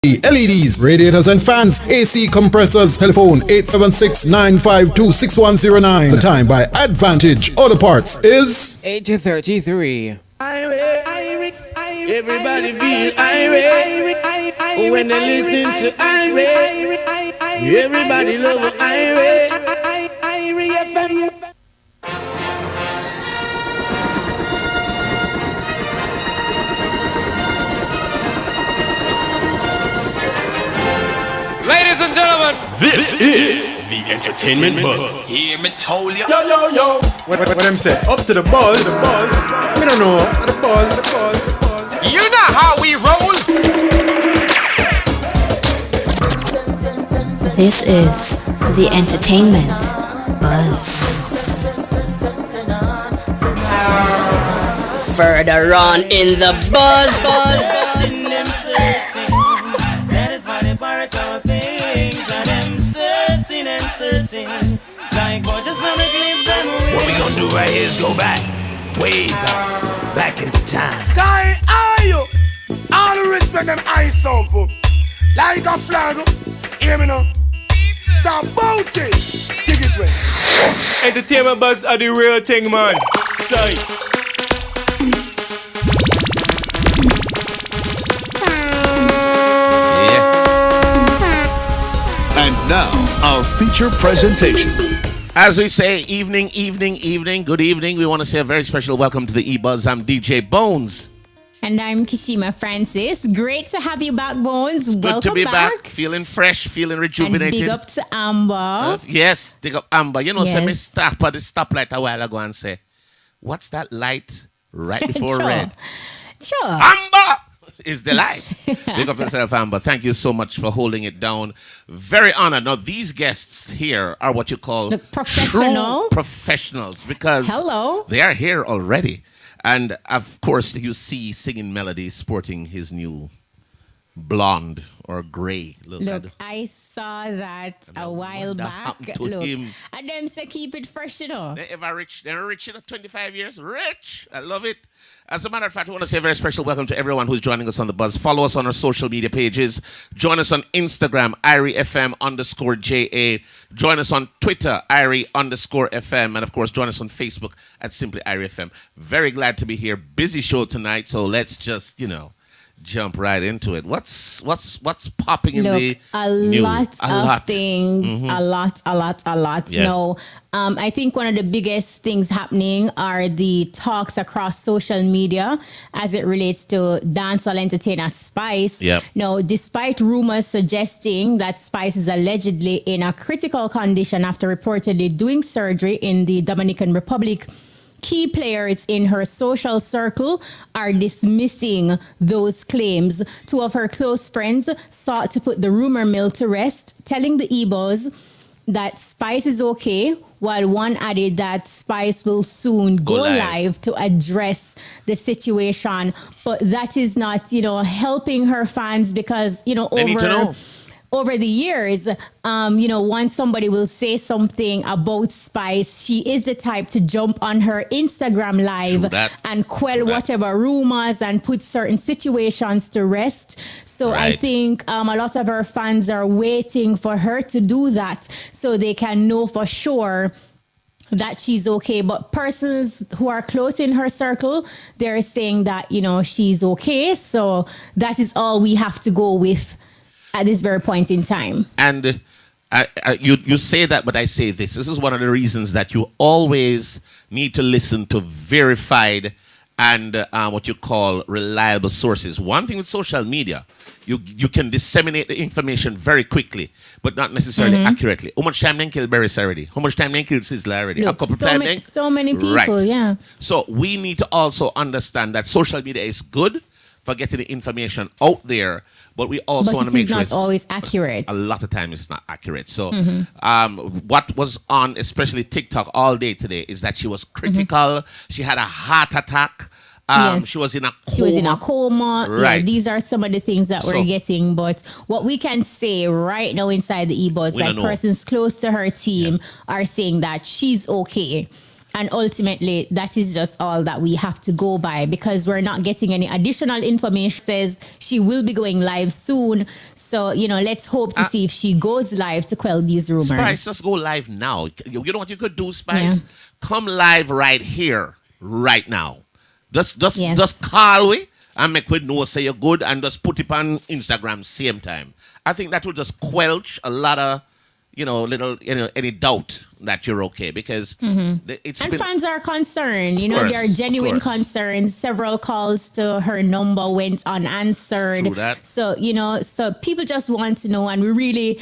LEDs, radiators and fans, AC compressors. Telephone 876-952-6109. The time by Advantage Auto Parts is 8:33. Everybody feel irate when they listening to irate. Everybody love irate. Ladies and gentlemen, This is the Entertainment Buzz. Hear me told ya. Yo. what them say? Up to the buzz. Me don't know. The buzz. you know how we roll. This is the Entertainment Buzz. Further on in the buzz. That is why they pirate our things. And them searching and searching. Like gorgeous on the clip them away. What we gonna do right here is go back, way back into time. Sky, are you? All the respect and ice sample. Like a flag. Hear me now? It's a bounty. Dig it way. Entertainment Buzz are the real thing, man. Sight. And now, our feature presentation. As we say, evening, good evening. We want to say a very special welcome to the EBUZZ. I'm DJ Bones. And I'm Kishima Francis. Great to have you back, Bones. Good Welcome to be back. Feeling fresh, feeling rejuvenated. And big up to Amber. Yes, big up Amber. You know, Yes. say me stop at the stoplight a while ago and say, what's that light right before Sure. red? Sure. Amber is the light. Big up yourself, Amber. Thank you so much for holding it down. Very honored. Now, these guests here are what you call Look, professional. true professionals because Hello. they are here already. And of course, you see Singing Melody sporting his new blonde or gray look. Look, I saw that a while what back. happened to Look, him? and them say keep it fresh, you know. They ever rich? They're rich in 25 years. Rich. I love it. As a matter of fact, I want to say a very special welcome to everyone who's joining us on the Buzz. Follow us on our social media pages. Join us on Instagram, IRIFM_JA. Join us on Twitter, IRI_FM. And of course, join us on Facebook at Simply IRIFM. Very glad to be here. Busy show tonight, so let's just, jump right into it. What's popping in Look, the a news? lot of things. Mm-hmm. A lot. Yeah. No, I think one of the biggest things happening are the talks across social media as it relates to dancehall entertainer Spice. Yep. No, despite rumors suggesting that Spice is allegedly in a critical condition after reportedly doing surgery in the Dominican Republic, key players in her social circle are dismissing those claims. Two of her close friends sought to put the rumor mill to rest, telling the EBUZZ that Spice is okay, while one added that Spice will soon go live to address the situation. But that is not, helping her fans because, They need to know. over the years, once somebody will say something about Spice, she is the type to jump on her Instagram live and quell whatever rumors and put certain situations to rest. So I think a lot of her fans are waiting for her to do that so they can know for sure that she's okay. But persons who are close in her circle, they're saying that, she's okay. So that is all we have to go with at this very point in time. And you say that, but I say this. This is one of the reasons that you always need to listen to verified and what you call reliable sources. One thing with social media, you can disseminate the information very quickly, but not necessarily accurately. How much time they kill Barris already? How much time they kill Sizzler already? Look, a couple times. So many people, yeah. So we need to also understand that social media is good for getting the information out there, but we also want to make sure it's not always accurate. A lot of times it's not accurate. So what was on, especially TikTok all day today, is that she was critical. She had a heart attack. Yes. She was in a coma. She was in a coma. Right. Yeah, these are some of the things that we're getting. But what we can say right now inside the EBUZZ, like persons close to her team are saying that she's okay. And ultimately, that is just all that we have to go by because we're not getting any additional information. Says she will be going live soon. So, let's hope to see if she goes live to quell these rumors. Spice, just go live now. You know what you could do, Spice? Yeah. Come live right here, right now. Just call we and make we know say you're good and just put it on Instagram same time. I think that will just quelch a lot of any doubt that you're okay because fans are concerned. There are genuine concerns. Several calls to her number went unanswered. True that. So so people just want to know, and we really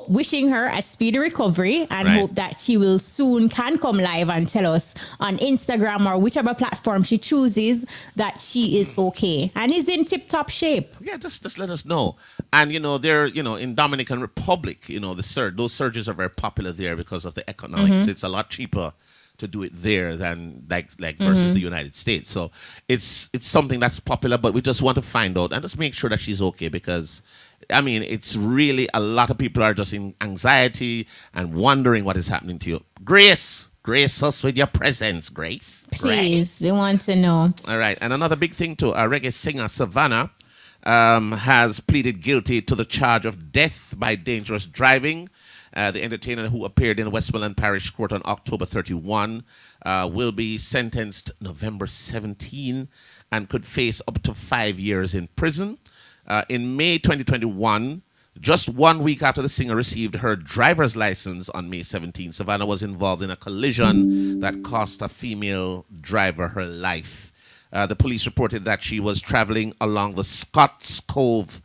wishing her a speedy recovery, and hope that she will soon can come live and tell us on Instagram or whichever platform she chooses that she is okay and is in tip-top shape. Yeah, just let us know. And they're in Dominican Republic, those surgeries are very popular there because of the economics. It's a lot cheaper to do it there than like versus the United States. So it's something that's popular, but we just want to find out and just make sure that she's okay because it's really a lot of people are just in anxiety and wondering what is happening to you. Grace us with your presence, Grace. Please, we want to know. All right, and another big thing too, our reggae singer Savannah has pleaded guilty to the charge of death by dangerous driving. The entertainer who appeared in Westmoreland Parish Court on October 31 will be sentenced November 17 and could face up to 5 years in prison. In May 2021, just 1 week after the singer received her driver's license on May 17, Savannah was involved in a collision that cost a female driver her life. The police reported that she was traveling along the Scotts Cove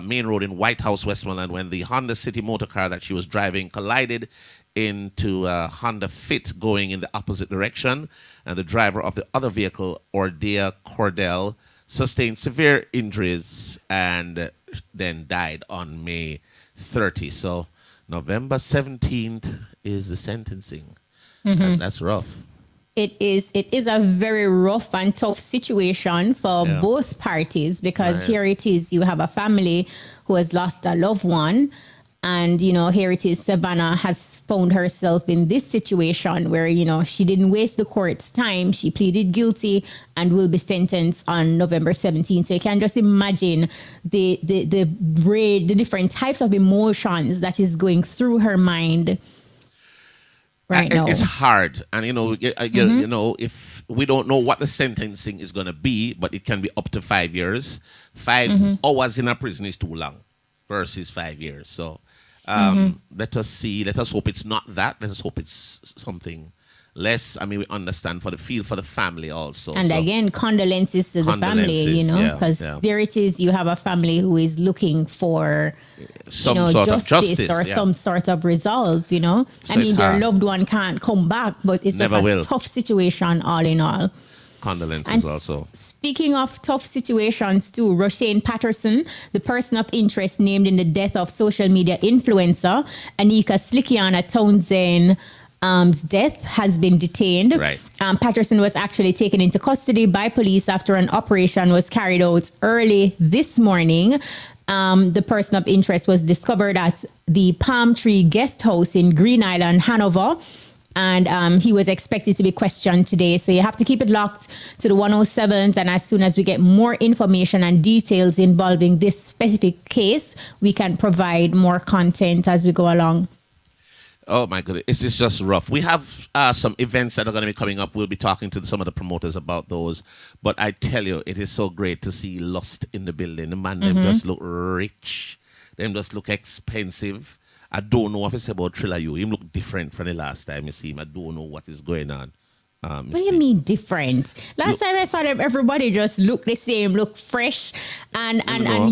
main road in White House, Westmoreland, when the Honda City motor car that she was driving collided into a Honda Fit going in the opposite direction. And the driver of the other vehicle, Ordea Cordell, sustained severe injuries and then died on May 30. So November 17th is the sentencing. And that's rough. It is a very rough and tough situation for both parties because here it is, you have a family who has lost a loved one. And, here it is, Savannah has found herself in this situation where, she didn't waste the court's time. She pleaded guilty and will be sentenced on November 17th. So you can just imagine the different types of emotions that is going through her mind. Right now. It's hard, and if we don't know what the sentencing is going to be, but it can be up to 5 years. 5 hours in a prison is too long versus 5 years. So let us see. Let us hope it's not that. Let us hope it's something less. We understand for the family also. And again, condolences to the family, because there it is. You have a family who is looking for some sort of justice or some sort of resolve, So their loved one can't come back, but it's just a tough situation all in all. Condolences and also. Speaking of tough situations too, Roshane Patterson, the person of interest named in the death of social media influencer Anika Slickiana Townsend, death has been detained. Right. Patterson was actually taken into custody by police after an operation was carried out early this morning. The person of interest was discovered at the Palm Tree Guest House in Green Island, Hanover. And he was expected to be questioned today. So you have to keep it locked to the 107s. And as soon as we get more information and details involving this specific case, we can provide more content as we go along. Oh, my goodness. It's just rough. We have some events that are going to be coming up. We'll be talking to some of the promoters about those. But I tell you, it is so great to see L.U.S.T in the building. The man, them just look rich. Them just look expensive. I don't know if it's about Trilla You. Him look different from the last time you see him. I don't know what is going on. What do you mean different? Last time I saw them, everybody just looked the same, look fresh and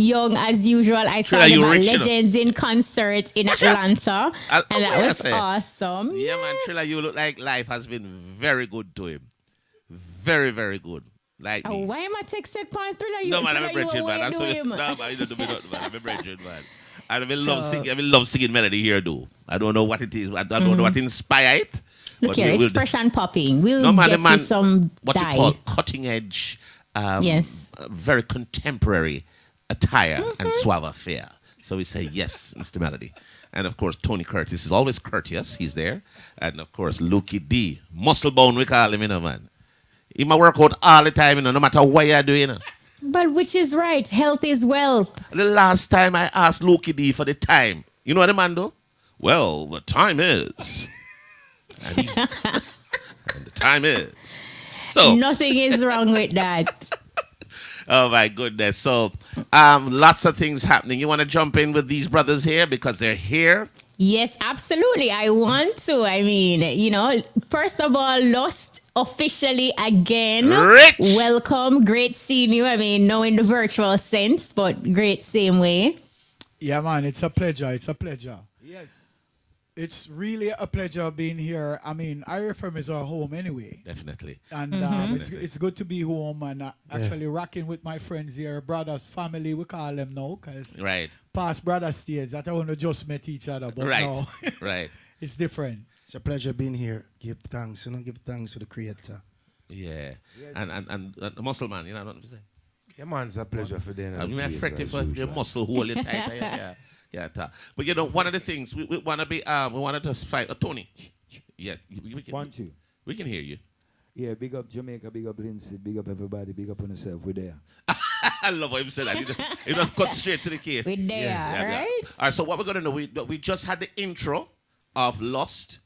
young as usual. I saw them at Legends in concert in Atlanta, and that was awesome. Yeah, man, Trilla, you look like life has been very good to him. Very, very good. Like why am I texted point Thriller? No, man, I'm a Bridget, man. No, man, you don't do me nothing, man. I'm a Bridget, man. I love singing melody here, though. I don't know what it is. I don't know what inspired it. Look here, it's fresh and popping. We'll get you some what dye. you call cutting edge, very contemporary attire and suave affair. So we say, yes, Mr. Melody. And of course, Tony Curtis is always courteous. He's there. And of course, Lukey D. Muscle bone, we call him, man. He might work out all the time, no matter what you're doing. But which is right? Health is wealth. The last time I asked Lukey D for the time, you know what the man do? Well, the time is. And the time is. So Nothing is wrong with that. oh my goodness. So lots of things happening. You want to jump in with these brothers here because they're here? Yes, absolutely. I want to. I mean, first of all, L.U.S.T officially again. Rich! Welcome. Great seeing you. I mean, no in the virtual sense, but great same way. Yeah, man, it's a pleasure. It's a pleasure. Yes. It's really a pleasure being here. I mean, IRFM is our home anyway. Definitely. And it's good to be home and actually rocking with my friends here, brothers, family, we call them now, because Right. past brother stage, that I want to just met each other, but Right. now Right. it's different. It's a pleasure being here. Give thanks, give thanks to the Creator. Yeah. And the muscle man, you know what I'm saying? Yeah, man, it's a pleasure for them. I mean, I'm fretting for your muscle holding tight. Yeah. But one of the things we want to be, we want to just fight. Tony. Yeah. We can hear you. Yeah, big up Jamaica, big up Lindsay, big up everybody, big up on yourself. We're there. I love how you said that. It just cut straight to the case. We're there, right? All right, so what we're going to do, we just had the intro of L.U.S.T.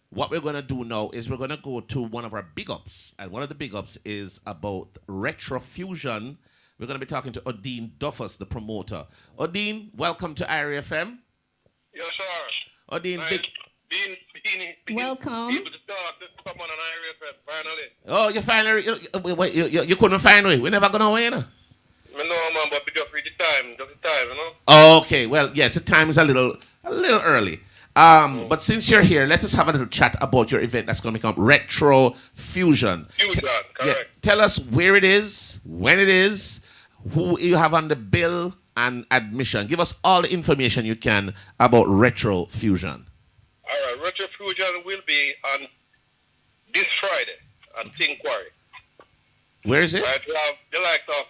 What we're going to do now is we're going to go to one of our big ups. And one of the big ups is about retro fusion. We're going to be talking to Odin Duffus, the promoter. Odin, welcome to Irie FM. Yes, sir. Odin, welcome. Someone on Irie FM, finally. Oh, you finally, you couldn't find me. We're never going to win. I know, man, but we just read the time, Okay, well, yes, the time is a little early. But since you're here, let us have a little chat about your event that's going to become Retro Fusion. Fusion, correct. Yeah, tell us where it is, when it is, who you have on the bill, and admission. Give us all the information you can about Retro Fusion. All right, Retro Fusion will be on this Friday at King Quarry. Where is it? Right, we have the likes of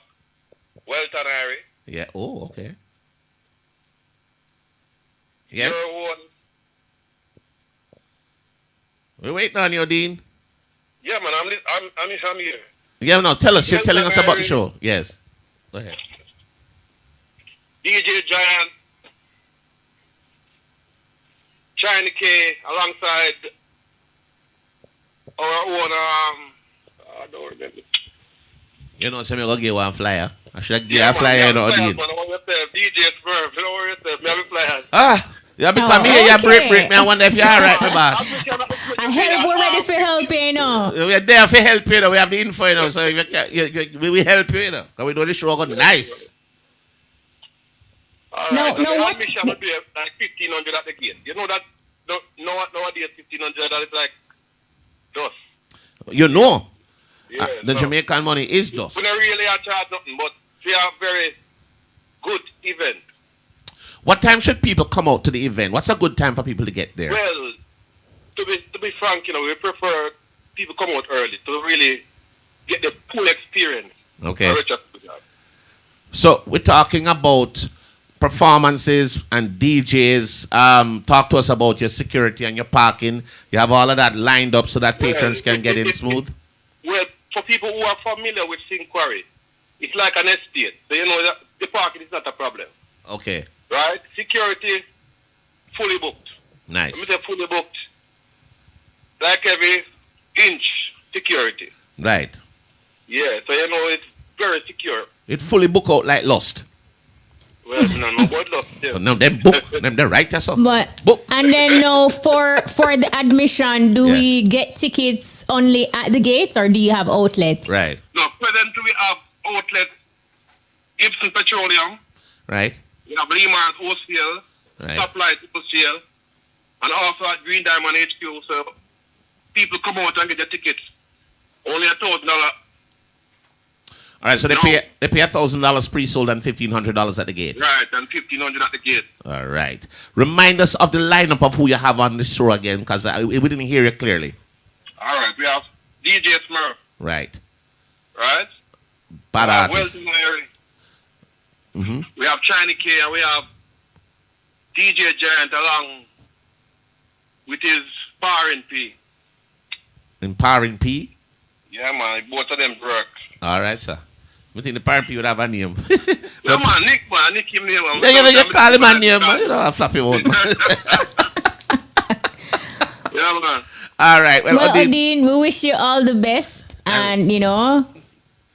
Welton Irie. Yeah, oh, okay. Yes? We're waiting on you, Dean. Yeah, man, I'm here. Yeah, no, tell us. You're telling us about the show. Yes. Go ahead. DJ Giant, China K, alongside our own, I don't remember. You know, so I'm going to give one flyer. I should give a flyer, you know, Dean. DJ Smurf, you know where yourself, me have a flyer. Yeah, because here you break me. I wonder if you're all right, my boss. I help, we're ready for help, you know. We're there for help, you know. We have the info, you know. So if we help you, you know. Because we do the show nice. No, what? Admission will be like 1,500 at the gate. You know that nowadays 1,500 that is like dust. You know. Yeah, the Jamaican money is dust. We don't really charge nothing, but we have very good event. What time should people come out to the event? What's a good time for people to get there? Well, to be frank, you know, we prefer people come out early to really get the full experience. Okay. So we're talking about performances and DJs. Talk to us about your security and your parking. You have all of that lined up so that patrons can get in smooth? Well, for people who are familiar with King Quarry, it's like an estate. So you know that the parking is not a problem. Okay. Right? Security, fully booked. Nice. Let me say fully booked. Like every inch security. Right. Yeah, so you know it's very secure. It fully book out like L.U.S.T. Well, no about L.U.S.T. No, them book. them right, that's all. But book. And then no, for the admission, do we get tickets only at the gates or do you have outlets? Right. No, presently we have outlets, Gibson Petroleum. Right. We have Remark Wholesale, right. Stoplight Wholesale, and also at Green Diamond HQ. So people come out and get their tickets. Only $1,000. All right, so they pay $1,000 pre-sold and $1,500 at the gate. Right, and $1,500 at the gate. All right. Remind us of the lineup of who you have on the show again, because we didn't hear you clearly. All right, we have DJ Smurf. Right. Right. Bad artist. Welton Irie. We have China K and we have DJ Giant along with his Parin P. In Parin P? Yeah, man, both of them work. All right, sir. I think the Parin P would have a name. Yeah, man, Nick him name. You call him a name, man. You know, a flappy one. Yeah, man. All right. Well, Odin, we wish you all the best. And, you know,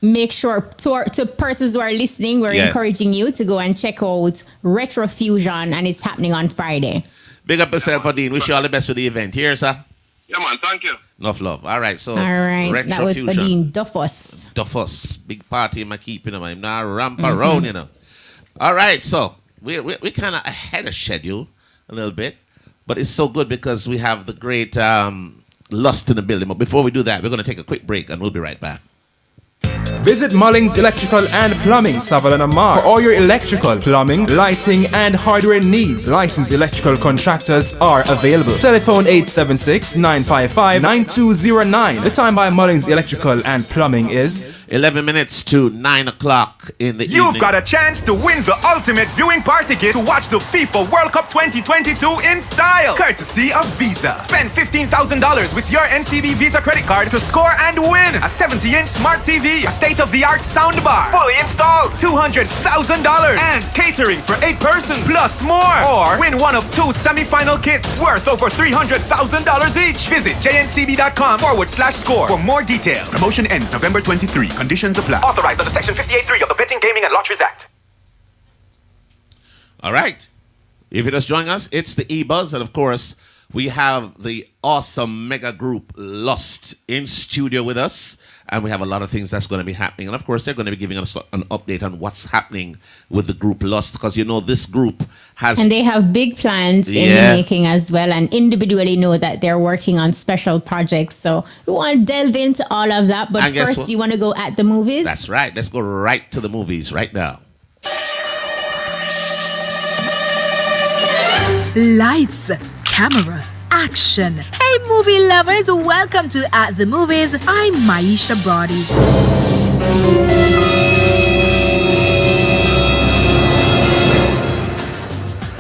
make sure to persons who are listening, we're encouraging you to go and check out Retrofusion, and it's happening on Friday. Big up yourself, Odin. Wish you all the best for the event. Here, sir. Yeah, man. Thank you. Enough love. All right. So, that was Odin Duffus. Big party in my keeping of him. Now ramp around, you know. All right. So, we kind of ahead of schedule a little bit. But it's so good because we have the great L.U.S.T in the building. But before we do that, we're going to take a quick break and we'll be right back. Visit Mullings Electrical and Plumbing, Savalan Amar, for all your electrical, plumbing, lighting, and hardware needs. Licensed electrical contractors are available. Telephone 876-955-9209. The time by Mullings Electrical and Plumbing is 11 minutes to 9 o'clock in the evening. You've got a chance to win the ultimate viewing party ticket to watch the FIFA World Cup 2022 in style, courtesy of Visa. Spend $15,000 with your NCB Visa credit card to score and win a 70-inch smart TV, a state-of-the-art soundbar, fully installed, $200,000, and catering for 8 persons, plus more. Or win one of 2 semi-final kits worth over $300,000 each. Visit jncb.com/score for more details. Promotion ends November 23. Conditions apply. Authorized under Section 58.3 of the Betting, Gaming, and Lotteries Act. All right. If you're just joining us, it's the EBUZZ, and of course, we have the awesome mega group L.U.S.T in studio with us. And we have a lot of things that's going to be happening. And of course, they're going to be giving us an update on what's happening with the group L.U.S.T. Because, you know, this group has... And they have big plans in the making as well. And individually know that they're working on special projects. So we want to delve into all of that. But first, you want to go at the movies? That's right. Let's go right to the movies right now. Lights, camera, action. Hey movie lovers, welcome to At the Movies. I'm Maisha Brody.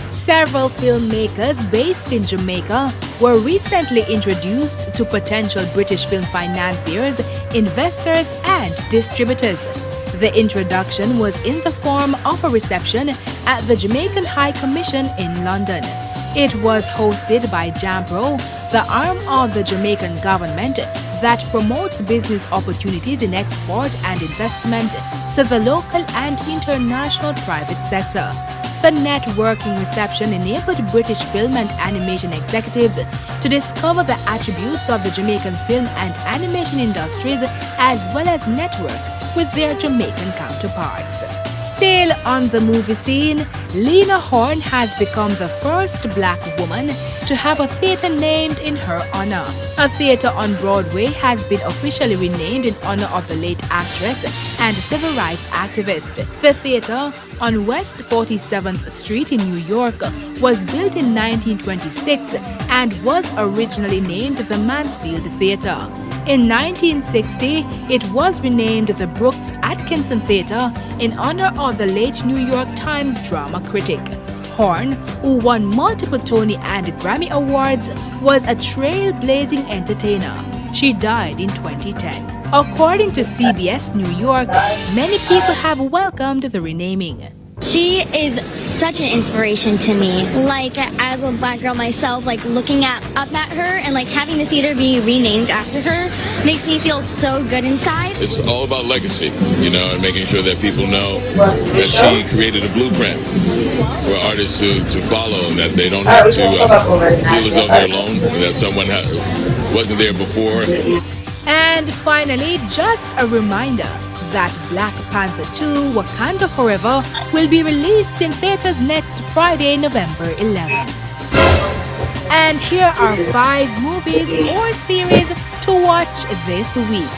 Several filmmakers based in Jamaica were recently introduced to potential British film financiers, investors, and distributors. The introduction was in the form of a reception at the Jamaican High Commission in London. It was hosted by JAMPRO, the arm of the Jamaican government that promotes business opportunities in export and investment to the local and international private sector. The networking reception enabled British film and animation executives to discover the attributes of the Jamaican film and animation industries as well as network with their Jamaican counterparts. Still on the movie scene, Lena Horne has become the first black woman to have a theater named in her honor. A theater on Broadway has been officially renamed in honor of the late actress and civil rights activist. The theater on West 47th Street in New York was built in 1926 and was originally named the Mansfield Theater. In 1960, it was renamed the Brooks Atkinson Theater in honor of the late New York Times drama critic. Horne, who won multiple Tony and Grammy Awards, was a trailblazing entertainer. She died in 2010. According to CBS New York, many people have welcomed the renaming. She is such an inspiration to me. Like, as a black girl myself, like looking up at her and like having the theater be renamed after her makes me feel so good inside. It's all about legacy, you know, and making sure that people know that she created a blueprint for artists to follow, and that they don't have to feel as though they're alone, and that someone wasn't there before. And finally, just a reminder that Black Panther 2 Wakanda Forever will be released in theaters next Friday, November 11th. And here are 5 movies or series to watch this week.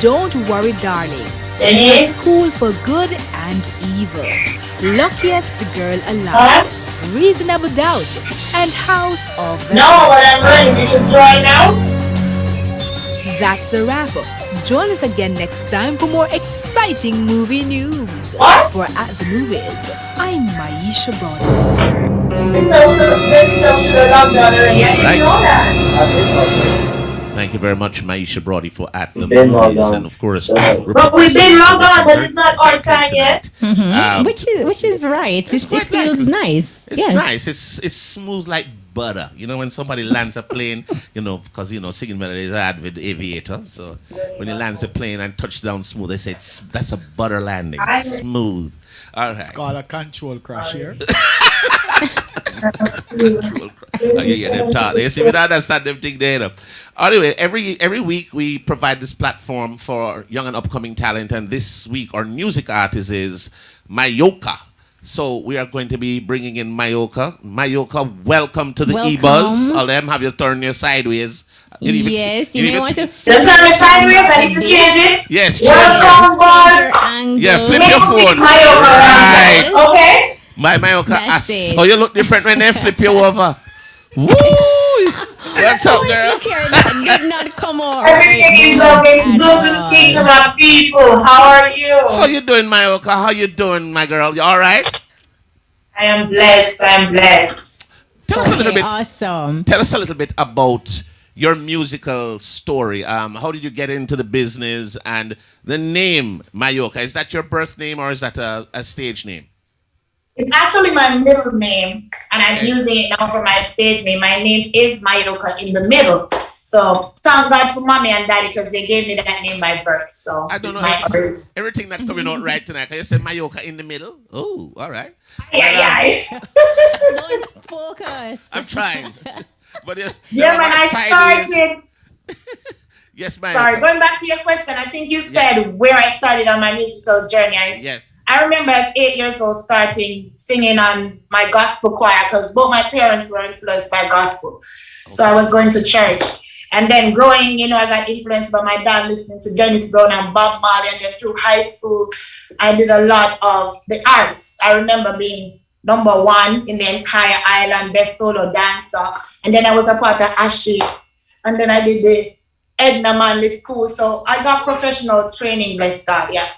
Don't Worry Darling, A School for Good and Evil, Luckiest Girl Alive, Reasonable Doubt, and House of the No, but I'm ready. You should try now. That's a wrap. Join us again next time for more exciting movie news. What? For At the Movies, I'm Maisha Brody. This episode should have logged on already. I didn't know that. Thank you very much, Maisha Brody, for At the Movies. And of course, but we've been logged on, but it's not our time yet. Which is right. It feels nice. It's nice. It's smooth like butter. You know, when somebody lands a plane, you know, because, you know, singing melodies are hard with the aviator. So when he lands a plane and touchdown smooth, they say that's a butter landing. Smooth. All right. It's called a control crash here. You see, we don't understand them thing there. Anyway, every week we provide this platform for young and upcoming talent, and this week our music artist is Mayoka. So we are going to be bringing in Mayoka. Mayoka, welcome to the EBUZZ. I'll have you turn your sideways. You may want to. Don't turn it sideways. I need to change it. Yes. Welcome, boss. Yeah, flip your phone. Mayoka, right? Okay. Mayoka, I saw you look different when they flip you over. Woo! What's up, girl? That did not come on. Everything is okay. It's good to speak to my people. How are you? How you doing, Mayoka? How you doing, my girl? You all right? I am blessed. Tell us a little bit. Awesome. Tell us a little bit about your musical story. How did you get into the business, and the name Mayoka? Is that your birth name or is that a stage name? It's actually my middle name, and I'm using it now for my stage name. My name is Mayoka in the middle. So thank God for mommy and daddy because they gave me that name by birth. So I don't know everything that's coming out right tonight. Can you say Mayoka in the middle? Oh, all right. Don't focus. I'm trying. But when I started. Yes, ma'am. Sorry, going back to your question, I think you said where I started on my musical journey. Yes. I remember at 8 years old starting singing on my gospel choir because both my parents were influenced by gospel. So I was going to church. And then growing, you know, I got influenced by my dad listening to Dennis Brown and Bob Marley. And then through high school, I did a lot of the arts. I remember being #1 in the entire island, best solo dancer. And then I was a part of Ashi. And then I did the Edna Manley School. So I got professional training, bless God, yeah.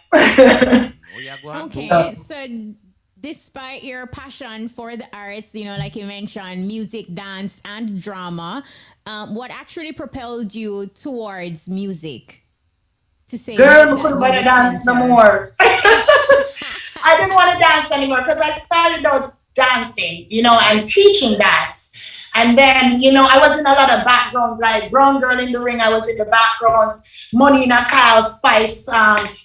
Okay, so despite your passion for the arts, you know, like you mentioned, music, dance, and drama, what actually propelled you towards music? To say, girl, we couldn't better dance no more. I didn't want to dance anymore because I started out dancing, you know, and teaching dance. And then, you know, I was in a lot of backgrounds, like Brown Girl in the Ring. I was in the backgrounds, Money in a Kyle's Fights,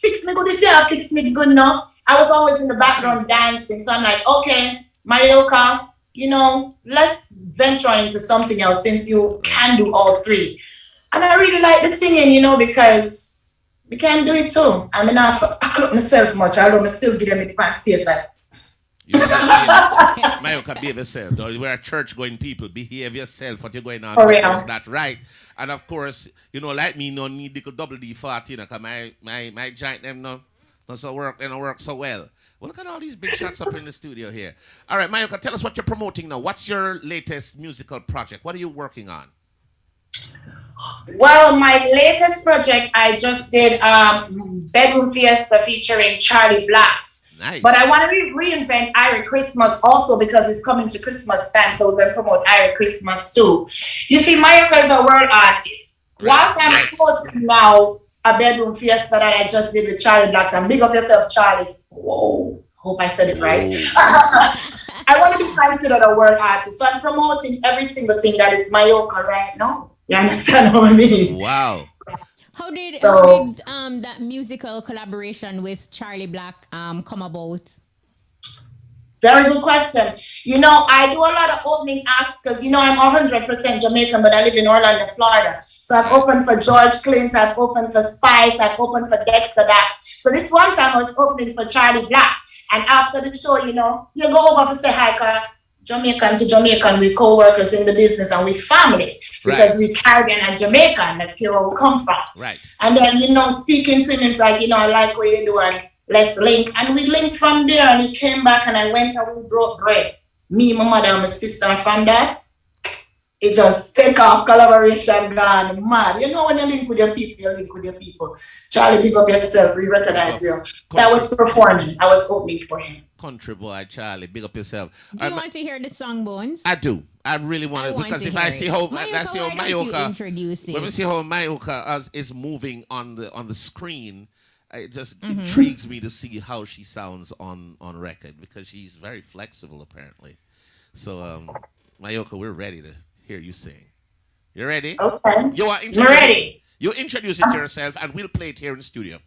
Fix Me Good If You Have Fix Me Good No. I was always in the background dancing. So I'm like, okay, Mayoka, you know, let's venture into something else since you can do all three. And I really like the singing, you know, because we can do it too. I mean, I clock myself much, although I still give them on stage like. Mayoka, behave yourself. We're a church-going people. Behave yourself. What you're going on is not right. And of course, you know, like me, no need the double D40, you know, because my giant them no so work, they don't work so well. Well, look at all these big shots up in the studio here. All right, Mayoka, tell us what you're promoting now. What's your latest musical project? What are you working on? Well, my latest project, I just did Bedroom Fiesta featuring Charlie Blacks. Nice. But I want to reinvent Irish Christmas also because it's coming to Christmas time, so we're going to promote Irish Christmas too. You see, Mayoka is a world artist. Right. Whilst I'm promoting now a Bedroom Fiesta that I just did with Charlie Blacks, and big up yourself, Charlie. Whoa, hope I said it right. I want to be considered a world artist, so I'm promoting every single thing that is Mayoka right now. You understand what I mean? Wow. How did that musical collaboration with Charlie Black come about? Very good question. You know, I do a lot of opening acts because, you know, I'm 100% Jamaican, but I live in Orlando, Florida. So I've opened for George Clinton, I've opened for Spice, I've opened for Dexter Dax. So this one time I was opening for Charlie Black. And after the show, you know, you go over to say hi, cause Jamaican to Jamaican, we co-workers in the business and we family. Because we Caribbean and Jamaican, that's where we come from. Right. And then, you know, speaking to him, it's like, you know, I like what you do and let's link. And we linked from there and he came back and I went and we broke bread. Me, my mother, and my sister, and from that, it just take off, collaboration gone mad. You know, when you link with your people, you link with your people. Charlie, big up yourself, we recognize you. That was performing. I was opening for him. country boy, Charlie. Big up yourself. Do you want to hear the song, Bones? I do. I really want to, because if I see how Mayoka, introduce it. when we see how Mayoka is moving on the screen, it just intrigues me to see how she sounds on record, because she's very flexible apparently. So Mayoka, we're ready to hear you sing. You ready? Okay. You're ready. You introduce it to yourself, and we'll play it here in the studio.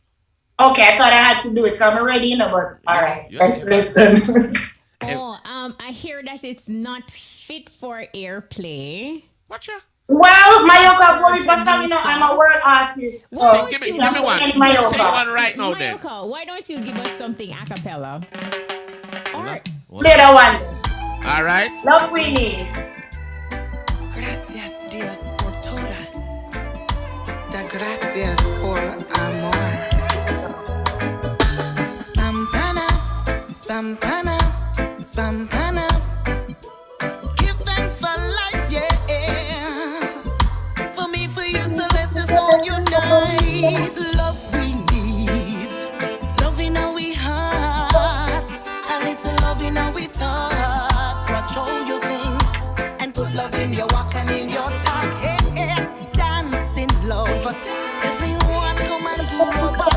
Okay, I thought I had to do it. I'm ready, but all right. Let's listen. I hear that it's not fit for airplay. Whatcha? Well, Mayoka, I'm a world artist. So give me one. Sing one right now, then. Mayoka, why don't you give us something a cappella? Play that one. All right. Love we need. Gracias Dios por todas. Da gracias por amor. Spampana, spampana, spampana. Give thanks for life, yeah. For me, for you, so let's just all unite. Love we need. Love in our hearts. A little love in our thoughts. Watch all you think. And put love in your walk and in your talk. Hey, hey. Dance in love. Everyone come and do up.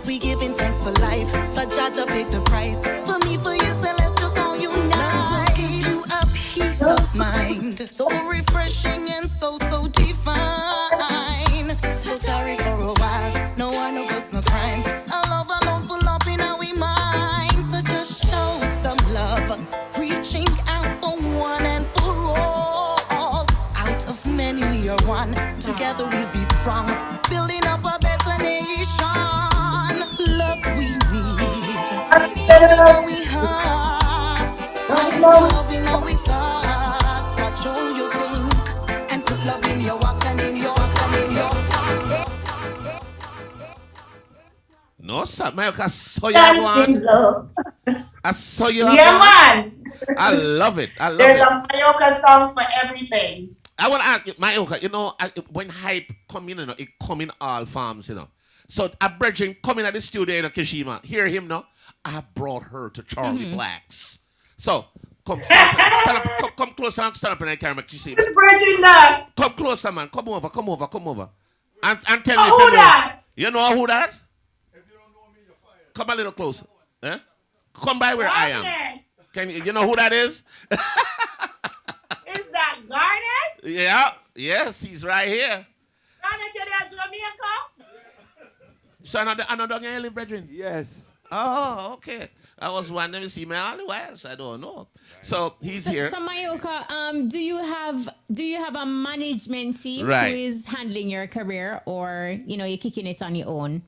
We giving thanks for life. For Jaja paid the price. For me, for you, so let's just all unite. Give you a peace of mind. So refreshing and so divine. So sorry for a while. No one of us, no crime. A love alone full up in our mind. So just show some love. Reaching out for one and for all. Out of many we are one. Together we'll be strong. Building up a better nation. Love we need. Love we hearts. Love in our thoughts. Watch all you think. And put love in your walk and in your talk. No, sir. Mayoka, I saw you one. I saw you man. I love it. There's a Mayoka song for everything. I want to ask you, Mayoka, when hype come in, it come in all forms, So a brethren coming at the studio in Kishima, hear him now. I brought her to Charlie Black's. So come stand up, come closer and stand up in the camera. You see, it's brethren that. Come closer, man. Come over. And tell me who that? You know who that? Come a little closer. Eh? Come by where I am. Can you know who that is? Is that Garnet? Yeah. Yes, he's right here. Garnet, you're there, Jamaica? So another guy live, brethren? Yes. Oh, okay. I was wondering to see me all the while, so I don't know. So he's here. So Mayoka, do you have a management team who is handling your career, or you're kicking it on your own?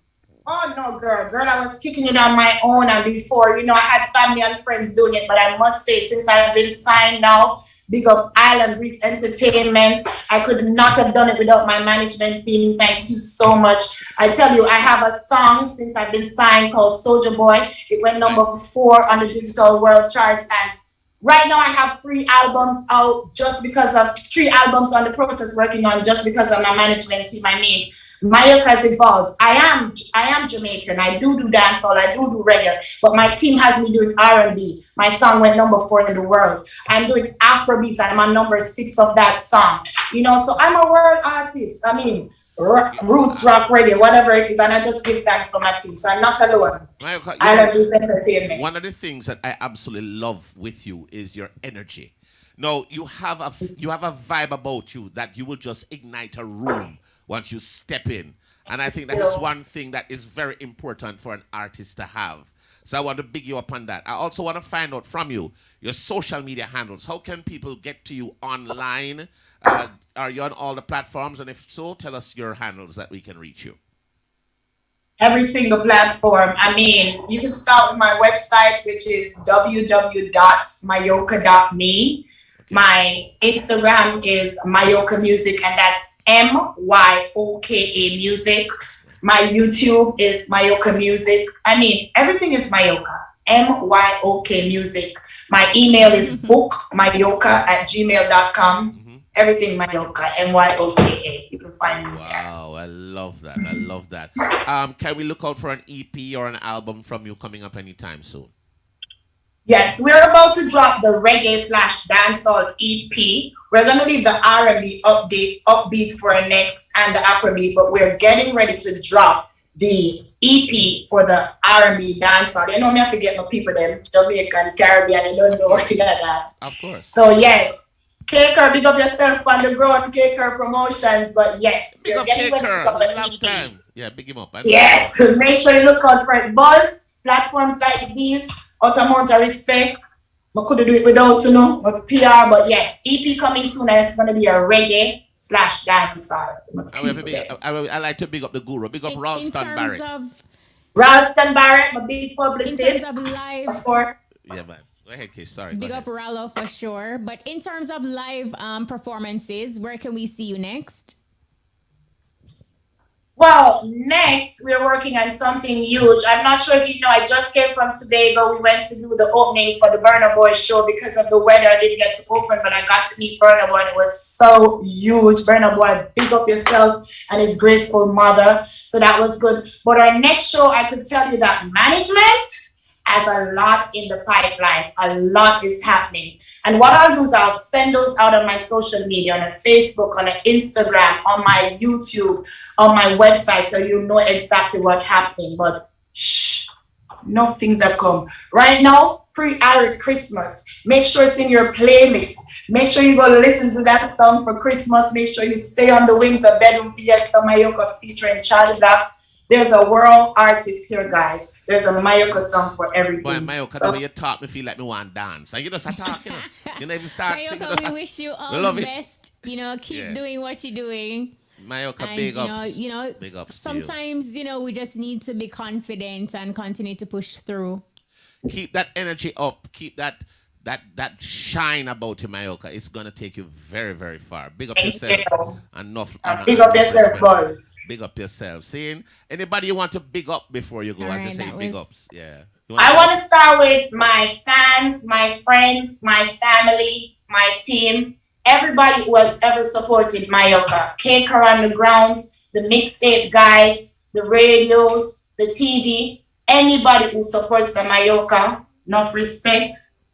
Oh no, girl, I was kicking it on my own, and before, I had family and friends doing it, but I must say, since I've been signed now, big up Island Breeze Entertainment, I could not have done it without my management team. Thank you so much. I tell you, I have a song since I've been signed called Soldier Boy. It went number 4 on the digital world charts, and right now I have 3 albums out just because of 3 albums on the process working on just because of my management team. I mean, Mayoka has evolved. I am Jamaican. I do dancehall. I do reggae. But my team has me doing R&B. My song went number 4 in the world. I'm doing Afrobeats, and I'm on number 6 of that song. So I'm a world artist. I mean, roots, rock, reggae, whatever it is, and I just give thanks for my team. So I'm not alone. Mayoka, I love this entertainment. One of the things that I absolutely love with you is your energy. No, you have a vibe about you that you will just ignite a room once you step in. And I think that is one thing that is very important for an artist to have. So I want to big you up on that. I also want to find out from you, your social media handles. How can people get to you online? Are you on all the platforms? And if so, tell us your handles that we can reach you. Every single platform. I mean, you can start with my website, which is www.mayoka.me. My Instagram is Mayoka Music, and that's MYOKA Music. My YouTube is Mayoka Music. I mean, everything is Mayoka. MYOK Music. My email is bookmayoka@gmail.com. everything Mayoka, Myoka. You can find me there. Wow, I love that. I love that. Can we look out for an EP or an album from you coming up anytime soon? Yes, we're about to drop the reggae slash dancehall EP. We're gonna leave the R&B upbeat for next and the Afrobeat, but we're getting ready to drop the EP for the R&B dancehall. You know me, I forget my people them Jamaican, Caribbean. I don't know what that. Of course. So yes, K-Kerr, big up yourself on the ground, K-Kerr Promotions. But yes, Big we're up getting ready to K-Kerr. drop an Long EP. time. Yeah, big him up. Yes, make sure you look out for it. Buzz platforms like these, out amount of respect. I could do it without but PR. But yes, EP coming soon, and it's gonna be a reggae slash dancehall. I like to big up the guru. Big up Ralston Barrett. Ralston Barrett, my big publicist. In terms of live, of course. Yeah, man. Go ahead, Kish. Sorry. Big up Rallo for sure. But in terms of live performances, where can we see you next? Well, next we're working on something huge. I'm not sure if you know, I just came from Tobago. We went to do the opening for the Burna Boy show. Because of the weather, I didn't get to open, but I got to meet Burna Boy, and it was so huge. Burna Boy, big up yourself and his graceful mother. So that was good. But our next show, I could tell you that management has a lot in the pipeline. A lot is happening. And what I'll do is I'll send those out on my social media, on Facebook, on Instagram, on my YouTube, on my website, so you know exactly what's happening. But shh, enough things have come. Right now, pre-Ari Christmas. Make sure it's in your playlist. Make sure you go listen to that song for Christmas. Make sure you stay on the wings of Bedroom Fiesta Mayoka featuring Charlie Blacks. There's a world artist here, guys. There's a Mayoka song for everything. Boy, Mayoka, the way you talk, me feel like me want to dance. And you just talk, you know. You never start singing. Mayoka, we wish you all the best. You know, keep doing what you're doing. Mayoka, and, big ups. You know, big ups sometimes, you know, we just need to be confident and continue to push through. Keep that energy up. Keep that shine about you, Mayoka. It's gonna take you very, very far. Big up yourself. Enough. Big up yourself, Buzz. Big up yourself. Seeing anybody you want to big up before you go, as you say, big ups. Yeah. I want to start with my fans, my friends, my family, my team, everybody who has ever supported Mayoka. K-Kerr on the grounds, the mixtape guys, the radios, the TV, anybody who supports the Mayoka. Enough respect.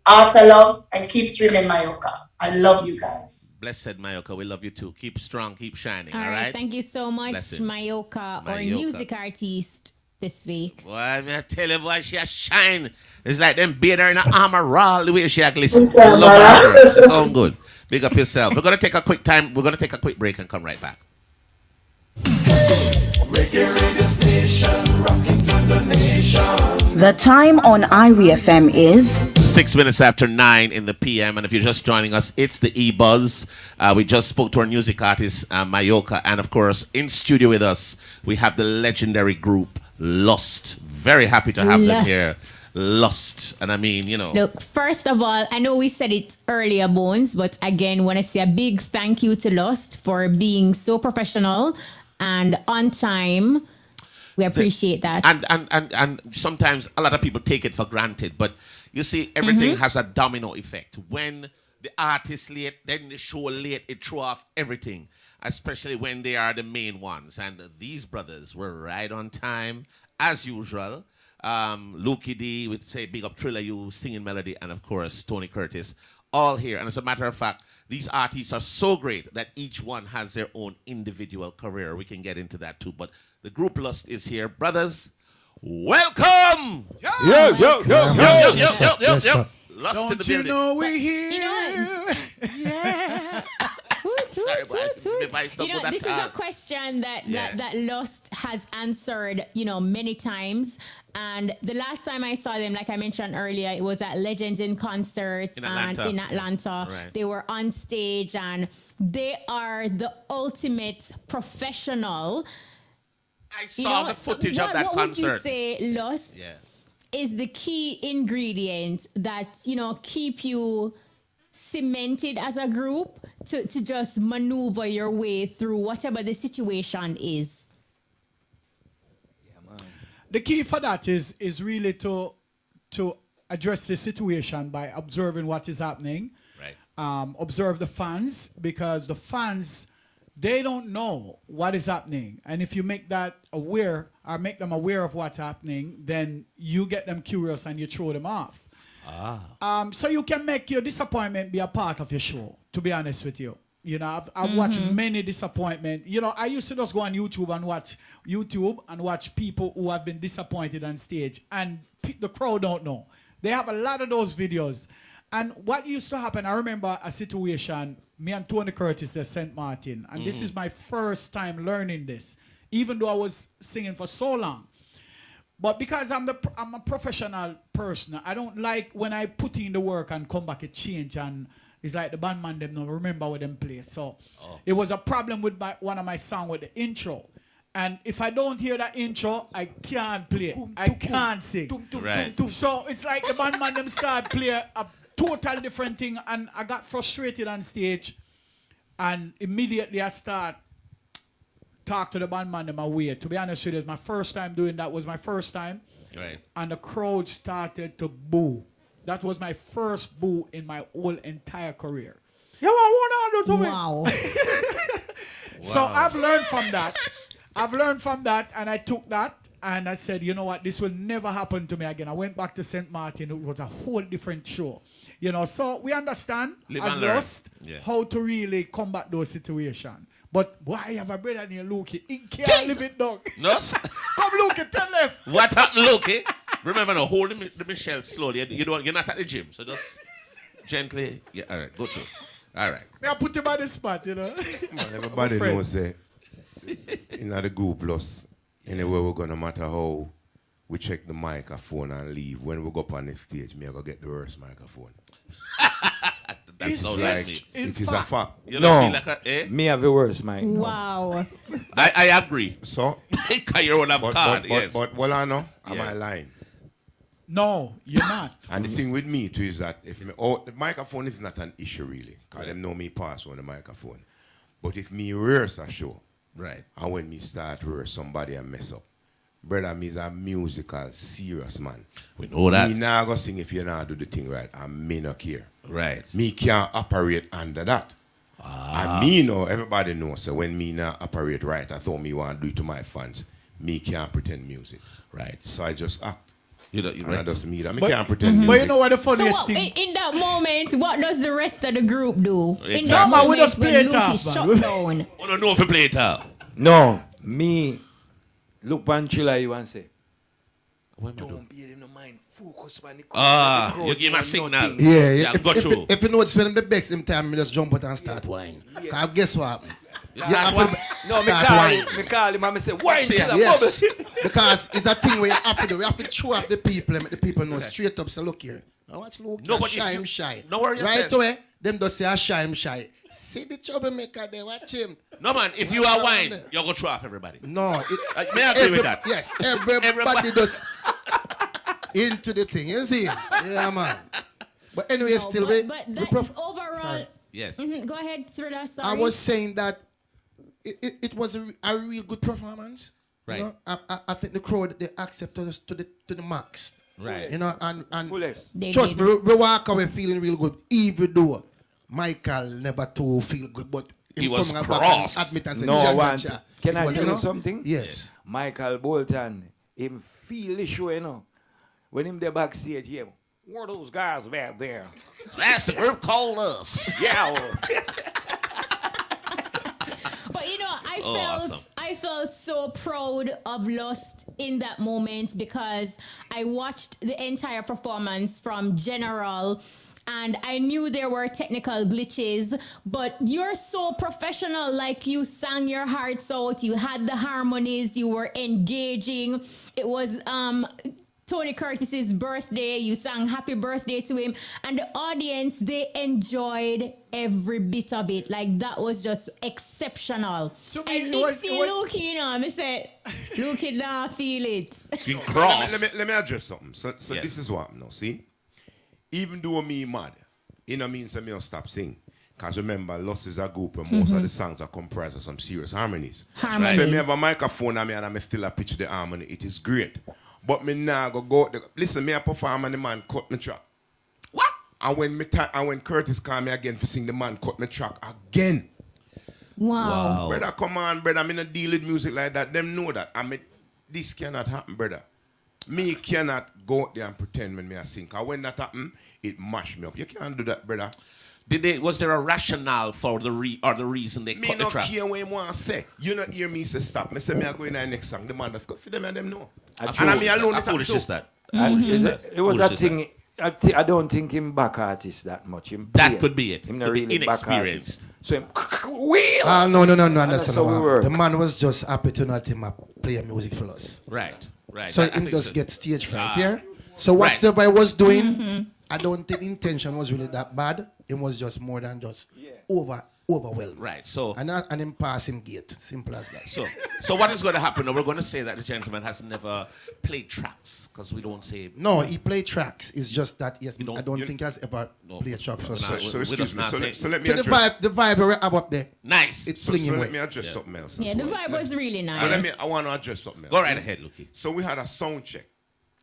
Utter love, and keep streaming Mayoka. I love you guys. Blessed Mayoka, we love you too. Keep strong, keep shining. All right. Thank you so much, Mayoka, our music artist this week. Boy, I tell you, boy, she a shine. It's like them bather in an armor all the way she a glisten. I love her. She sound good. Big up yourself. We're gonna take a quick time. We're gonna take a quick break and come right back. Reggae radio station, rocking to the nation. The time on IRI FM is 6 minutes after 9 in the PM, and if you're just joining us, it's the EBUZZ. We just spoke to our music artist Mayoka, and of course, in studio with us, we have the legendary group L.U.S.T. Very happy to have them here. L.U.S.T. And I mean, you know. Look, first of all, I know we said it earlier, Bones, but again, want to say a big thank you to L.U.S.T. for being so professional and on time. We appreciate that. And sometimes a lot of people take it for granted, but you see, everything has a domino effect. When the artist late, then the show late, it throw off everything, especially when they are the main ones. And these brothers were right on time, as usual. Lukey D, would say big up Triller U, singing melody, and of course, Tony Curtis, all here. And as a matter of fact, these artists are so great that each one has their own individual career. We can get into that too. But the group L.U.S.T. is here. Brothers, welcome! Yo, yo, yo, yo, yo, yo, yo, yo, yo. L.U.S.T. in the building. Don't you know we're here? You know, yeah. Sorry, if I you know, this is a question that L.U.S.T. has answered, you know, many times. And the last time I saw them, like I mentioned earlier, it was at Legends in Concert in Atlanta. Right. They were on stage, and they are the ultimate professional. I saw the footage of that concert. What would you say, L.U.S.T. is the key ingredient that, you know, keep you cemented as a group to just maneuver your way through whatever the situation is? The key for that is really to address the situation by observing what is happening, right, observe the fans, because the fans, they don't know what is happening. And if you make that aware or make them aware of what's happening, then you get them curious and you throw them off. So you can make your disappointment be a part of your show, to be honest with you. You know, I've watched many disappointment. You know, I used to just go on YouTube and watch people who have been disappointed on stage, and the crowd don't know. They have a lot of those videos. And what used to happen, I remember a situation, me and Tony Curtis at St. Martin, and this is my first time learning this, even though I was singing for so long. But because I'm a professional person, I don't like when I put in the work and come back, it change, and it's like the bandman them don't remember what them play. So it was a problem with one of my songs with the intro. And if I don't hear that intro, I can't play. I can't sing. Right. So it's like the bandman them start play a total different thing, and I got frustrated on stage, and immediately I start talk to the bandman them away. To be honest with you, it's my first time doing that. Was my first time. Right. And the crowd started to boo. That was my first boo in my whole entire career. Yeah, I want to do Wow. So I've learned from that. And I took that and I said, you know what, this will never happen to me again. I went back to St. Martin. It was a whole different show. You know, so we understand as L.U.S.T. how to really combat those situations. But why have a brother named Lukey? He can't live it down. No? Come, Lukey, tell them. What happened, Lukey? Remember now, hold the Michelle slowly. You're not at the gym, so just gently. Yeah, all right, go to. All right. May I put him on the spot, you know? Man, everybody knows that in the group plus, anywhere we're going to matter how we check the microphone and leave. When we go up on the stage, me I go get the worst microphone. That's so like it is a fact. You don't feel like me have the worst, man. Wow. I agree. So, you're one of card, yes. But well, I know, am I lying? No, you're not. And the thing with me too is that if the microphone is not an issue really, because them know me pass on the microphone. But if me rehearse a show, right, and when me start rehearse somebody and mess up, brother, me is a musical serious man. We know that. Me nah go sing if you not do the thing right, and me not care. Right. Me can't operate under that. And me know, everybody knows, so when me not operate right, that's all me want to do to my fans. Me can't pretend music. Right. So I just act. You right. That doesn't mean that. Me can't pretend music. But you know what the funniest thing? In that moment, what does the rest of the group do? Exactly. In that moment, we just play it when off, Luke is man. shut down. I don't know if we play it out. No, me look Panchilla you and say, don't be in the mind. Focus on the you give me a signal. Yeah, Go if you know it's when the best them time, me just jump out and start whine. Cause guess what? No, me call him and me say, wine killer yes. bubble. Because it's a thing where you have to do. We have to show up the people and make the people know straight up. So look here. Now watch Luke. Shy, him shy. No worry right away, them just say I shy, him shy. See the troublemaker there, watch him. No man, if you are wine, you're going to throw off everybody. No. May I agree with that? Yes, everybody does into the thing. You see? Yeah, man. But anyway, No, still but that overall. Sorry. Yes. Go ahead, Thriller. Sorry. I was saying that it was a real good performance. Right. You know, I think the crowd they accepted us to the max. Right. You know, and They trust did. me, we walk away feeling real good. Even though Michael never too feel good, but He him was coming back cross. and admit and say, No "Ja, ja, one. ja." Can It I was, tell you you know? something? Yes. Michael Bolton, him feel the show, you know. When him there backstage, yeah, what are those guys back there? That's the group called L.U.S.T. Yeah. But you know, awesome. I felt so proud of L.U.S.T. in that moment because I watched the entire performance from General and I knew there were technical glitches, but you're so professional, like you sang your hearts out, you had the harmonies, you were engaging. It was Tony Curtis's birthday. You sang happy birthday to him. And the audience, they enjoyed every bit of it. Like, that was just exceptional. To me, I it did was- see Luke, you know. I said, Luke did not feel it. You cross. Let me address something. So Yes. this is what I know. See, even though me mad, it no means that me don't stop singing. Because remember, L.U.S.T. is a group and most of the songs are comprised of some serious harmonies. Harmonies. So if me have a microphone and I still a pitch the harmony, it is great. But me now go listen, me a perform and the man cut me track. What? And when Curtis called me again for sing, the man cut me track again. Wow. Brother, come on, brother. I'm in a deal with music like that. Them know that. This cannot happen, brother. Me cannot go out there and pretend when me I sing. Cause when that happen, it mash me up. You can't do that, brother. Was there a rationale for the reason they cut the track? Me no care what you want to say. You not hear me say stop. Me say me I go in the next song. The man that's got see them and them know. And I me alone. How foolish is that? It was a thing. I don't think him back artist that much. That could be it. Him Could not be really inexperienced. So him wheel. No, understand. That's how we work. The man was just happy to not him play music for us. Right. So him just get stage fright here. So whatever I was doing, I don't think intention was really that bad. It was just more than just overwhelmed. Right. So and him pass him gate. Simple as that. So what is going to happen? We're going to say that the gentleman has never played tracks because we don't say. No, he played tracks. It's just that I don't think he has ever played tracks for us. So excuse me. So let me the vibe we have up there. Nice. It's flinging So away. let me address something else. Yeah, the vibe was really nice. I want to address something else. Go right ahead, Luki. So we had a sound check.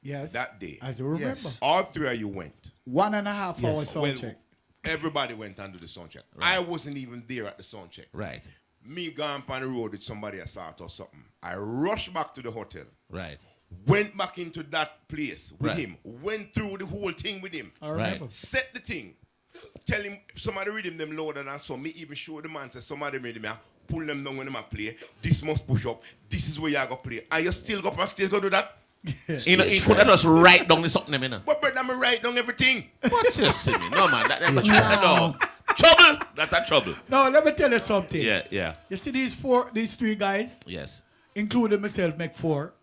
Yes. That day. As you remember. Yes. All three of you went. 1.5 hour sound check. Everybody went and do the sound check. Right. I wasn't even there at the sound check. Right. Me gone on the road with somebody I saw or something. I rushed back to the hotel. Right. Went back into that place with Right. him. Went through the whole thing with him. I remember. Set the thing. Tell him somebody read them louder than some. Me even show the man say somebody read him. Pull them down when them play. This must push up. This is where you go play. And you still go up and still go do that? You could have just write down something, you know. But brother, I'm write down everything. What you see me? No man, that's no. Trouble. That's a trouble. No, let me tell you something. Yeah. You see these three guys? Yes. Including myself, make four.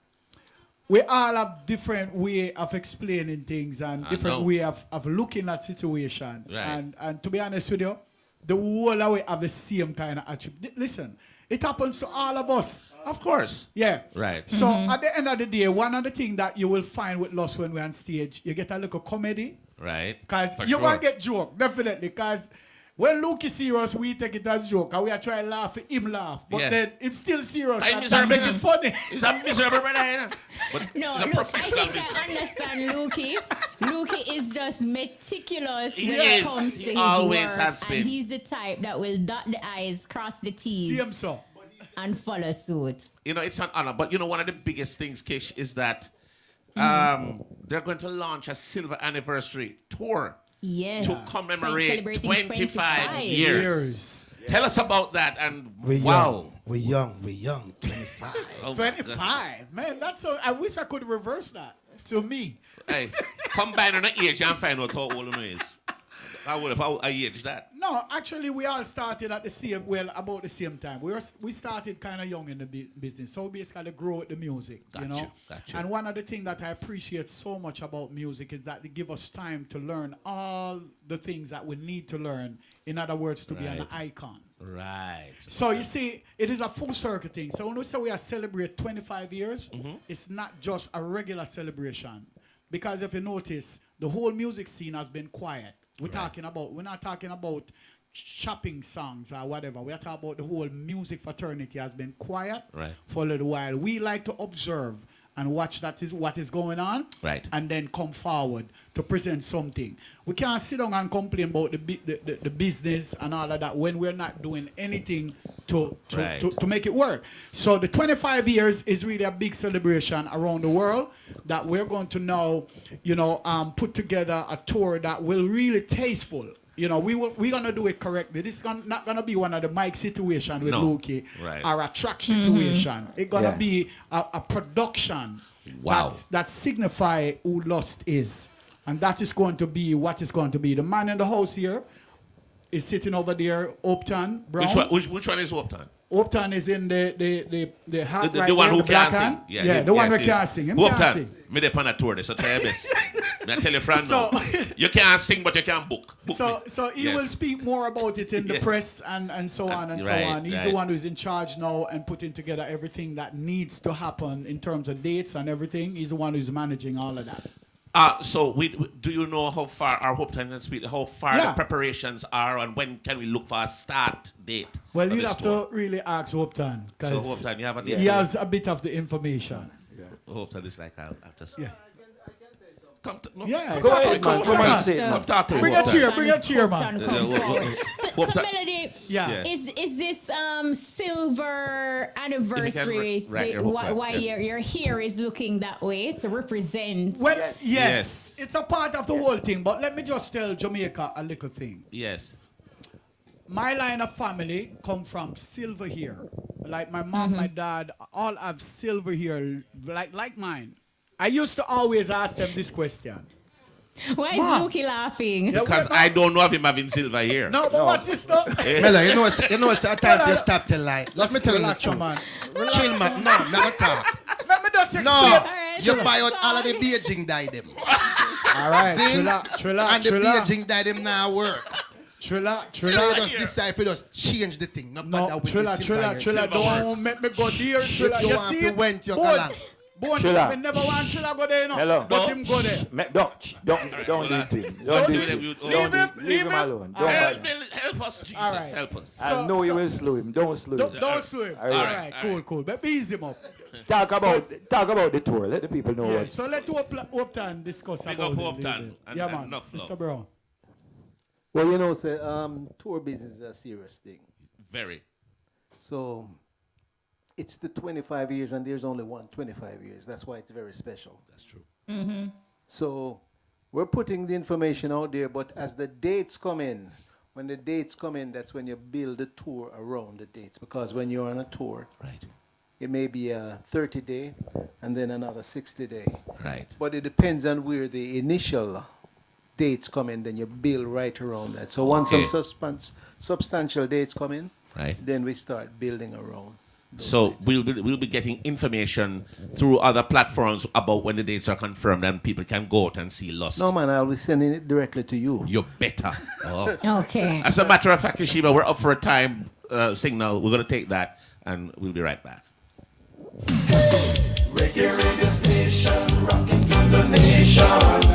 We all have different way of explaining things and different way of looking at situations. Right. And to be honest with you, the whole of we have the same kind of attribute. Listen, it happens to all of us. Of course. Yeah. Right. So at the end of the day, one of the things that you will find with L.U.S.T when we're on stage, you get a little comedy. Right. Because you're going to get joke, definitely. Because when Luke is serious, we take it as joke. And we are trying to laugh, him laugh. But then him still serious. And make it funny. He's a miserable brother, you know. But No, he's a look, professional I think I understand Lukey. Lukey is just meticulous He when is. it comes to He his always work, has been. and he's the type that will dot the I's, cross the T's, See him so. and follow suit. You know, it's an honor. But you know, one of the biggest things, Kish, is that they're going to launch a silver anniversary tour Yes. to commemorate Celebrating 25 years. Tell us about that. And We're wow. young. 25. Oh, 25. Man, that's so. I wish I could reverse that to me. Hey, combine on the age and find out how old it is. I would if I aged that. No, actually, we all started at about the same time. We started kind of young in the business, so we basically grow with the music, you know. Gotcha. And one of the things that I appreciate so much about music is that they give us time to learn all the things that we need to learn. In other words, to be an icon. Right. So you see, it is a full circle thing. So when we say we are celebrate 25 years, it's not just a regular celebration, because if you notice, the whole music scene has been quiet. We're not talking about shopping songs or whatever. We're talking about the whole music fraternity has been quiet for a little while. We like to observe and watch what is going on, and then come forward to present something. We can't sit down and complain about the business and all of that when we're not doing anything to make it work. So the 25 years is really a big celebration around the world that we're going to now, put together a tour that will really tasteful. We're going to do it correctly. This is not going to be one of the mic situation with Luki or a track situation. It's going to be a production that signify who L.U.S.T is. And that is going to be what is going to be. The man in the house here is sitting over there, Upton Brown. Which one is Upton? Upton is in the hat right the one there, who the black can't hand. sing. Yeah, the one who can't sing. Him can't Upton, sing. me dey on a tour, so try your best. I tell your friend So- now. You can't sing, but you can book. So he will speak more about it in the press and so on and so on. He's the one who's in charge now and putting together everything that needs to happen in terms of dates and everything. He's the one who's managing all of that. So do you know how far our Hope Time and Speak, how far the preparations are, and when can we look for a start date? Well, for you'd this have tour? to really ask Upton, So because Upton, you have a date? he has a bit of the information. Upton is like I'll just. Yeah. Yeah, Go ahead, man. Come on, say it, man. Bring a cheer, man. So Melody, yeah. is this silver anniversary why your hair is looking that way to represent? Well, yes, it's a part of the whole thing. But let me just tell Jamaica a little thing. Yes. My line of family come from silver hair. Like my mom, my dad, all have silver hair, like mine. I used to always ask them this question. Why is Mookie laughing? Because I don't know of him having silver hair. No, but what's this stuff? Mela, you know, it's a time to stop the lie. Let me tell you the truth. Chill, man. No, I'm not talk. Let me just explain. No, you buy out all of the Beijing dye them. All right, Trilla. And the Beijing dye them now work. Trilla. So you just decide to just change the thing. No, Trilla, don't make me go there. Trilla, you want to went your color. I never want Trilla go there, no. Hello. But him go there. Don't do it to him. Leave him alone. Help us, Jesus. All right. Help us. I know you will slow him. Don't slow him. Don't slow him. All right, cool. But ease him up. Talk about the tour. Let the people know. Yeah, so let Upton discuss about it. Yeah, man. Mr. Brown. Well, you know, tour business is a serious thing. Very. So it's the 25 years, and there's only one 25 years. That's why it's very special. That's true. Mm-hmm. So we're putting the information out there, but as the dates come in, when the dates come in, that's when you build the tour around the dates. Because when you're on a tour, right, it may be a 30-day and then another 60-day. Right. But it depends on where the initial dates come in, then you build right around that. So once some substantial dates come in, right, then we start building around. So we'll be getting information through other platforms about when the dates are confirmed, and people can go out and see L.U.S.T. No, man, I'll be sending it directly to you. You're better. Oh. Okay. As a matter of fact, Yeshiva, we're up for a time signal. We're going to take that, and we'll be right back.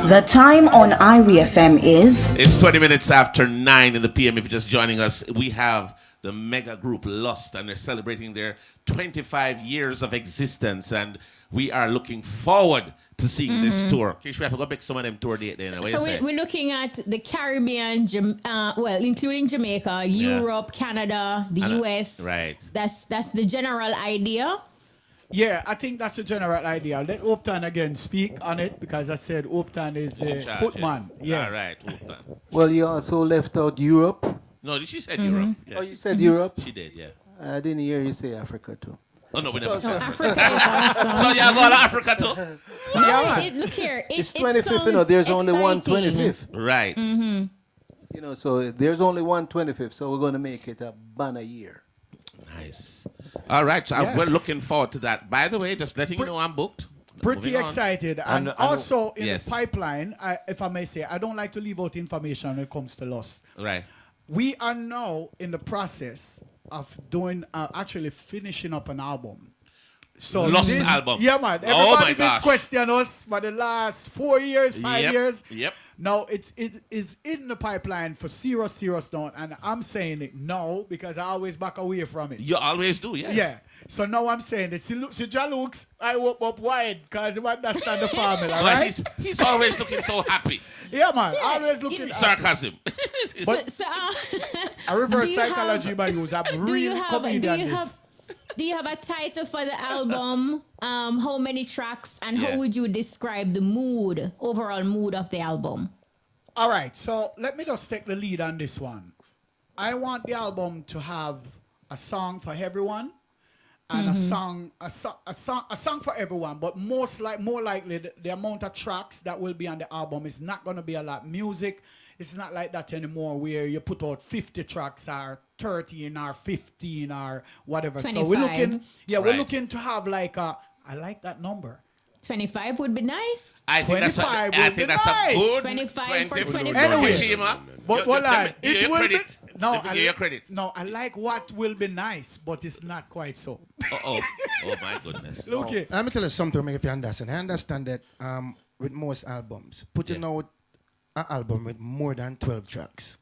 The time on IRI FM is... It's 20 minutes after 9 in the PM. If you're just joining us, we have the mega group L.U.S.T, and they're celebrating their 25 years of existence, and we are looking forward to seeing this tour. We have to go back some of them tour date then. So we're looking at the Caribbean, including Jamaica, Europe, Canada, the U.S. Right. That's the general idea. Yeah, I think that's a general idea. Let Upton again speak on it, because I said Upton is the footman. Yeah. All right, Upton. Well, you also left out Europe. No, she said Europe. Yeah. Oh, you said Europe? She did, yeah. I didn't hear you say Africa too. Oh, no, we never said Africa is awesome. So you're going to Africa too? Look here. It's 25th, you know, there's only one 25th. Right. Mm-hmm. You know, so there's only one 25th, so we're going to make it a banner year. Nice. All right, so we're looking forward to that. By the way, just letting you know I'm booked. Pretty excited. And also in yes. the pipeline, if I may say, I don't like to leave out information when it comes to L.U.S.T. Right. We are now in the process of doing, actually finishing up an album. So L.U.S.T album. Yeah, man. Everybody been question us for the last 4 years, 5 years. Yep. Now it is in the pipeline for serious note, and I'm saying it no because I always back away from it. You always do, yes. Yeah. So now I'm saying it. See Jalooks, I woke up wide because he understand the formula, right? He's always looking so happy. Yeah, man. Always looking sarcasm. But a reverse psychology by use. I'm real comedian. Do you have a title for the album? How many tracks, and how would you describe the overall mood of the album? All right, so let me just take the lead on this one. I want the album to have a song for everyone, and a song for everyone. But more likely, the amount of tracks that will be on the album is not going to be a lot. Music, it's not like that anymore, where you put out 50 tracks or 13 or 15 or whatever. 25. So we're looking, we're looking to have like I like that number. 25 would be nice. I think that's a good 25 for 25. Anyway, but hold on, it will be. Your credit. No, I like what will be nice, but it's not quite so. Oh my goodness. Look here. Let me tell you something, make you understand. I understand that with most albums, putting out an album with more than 12 tracks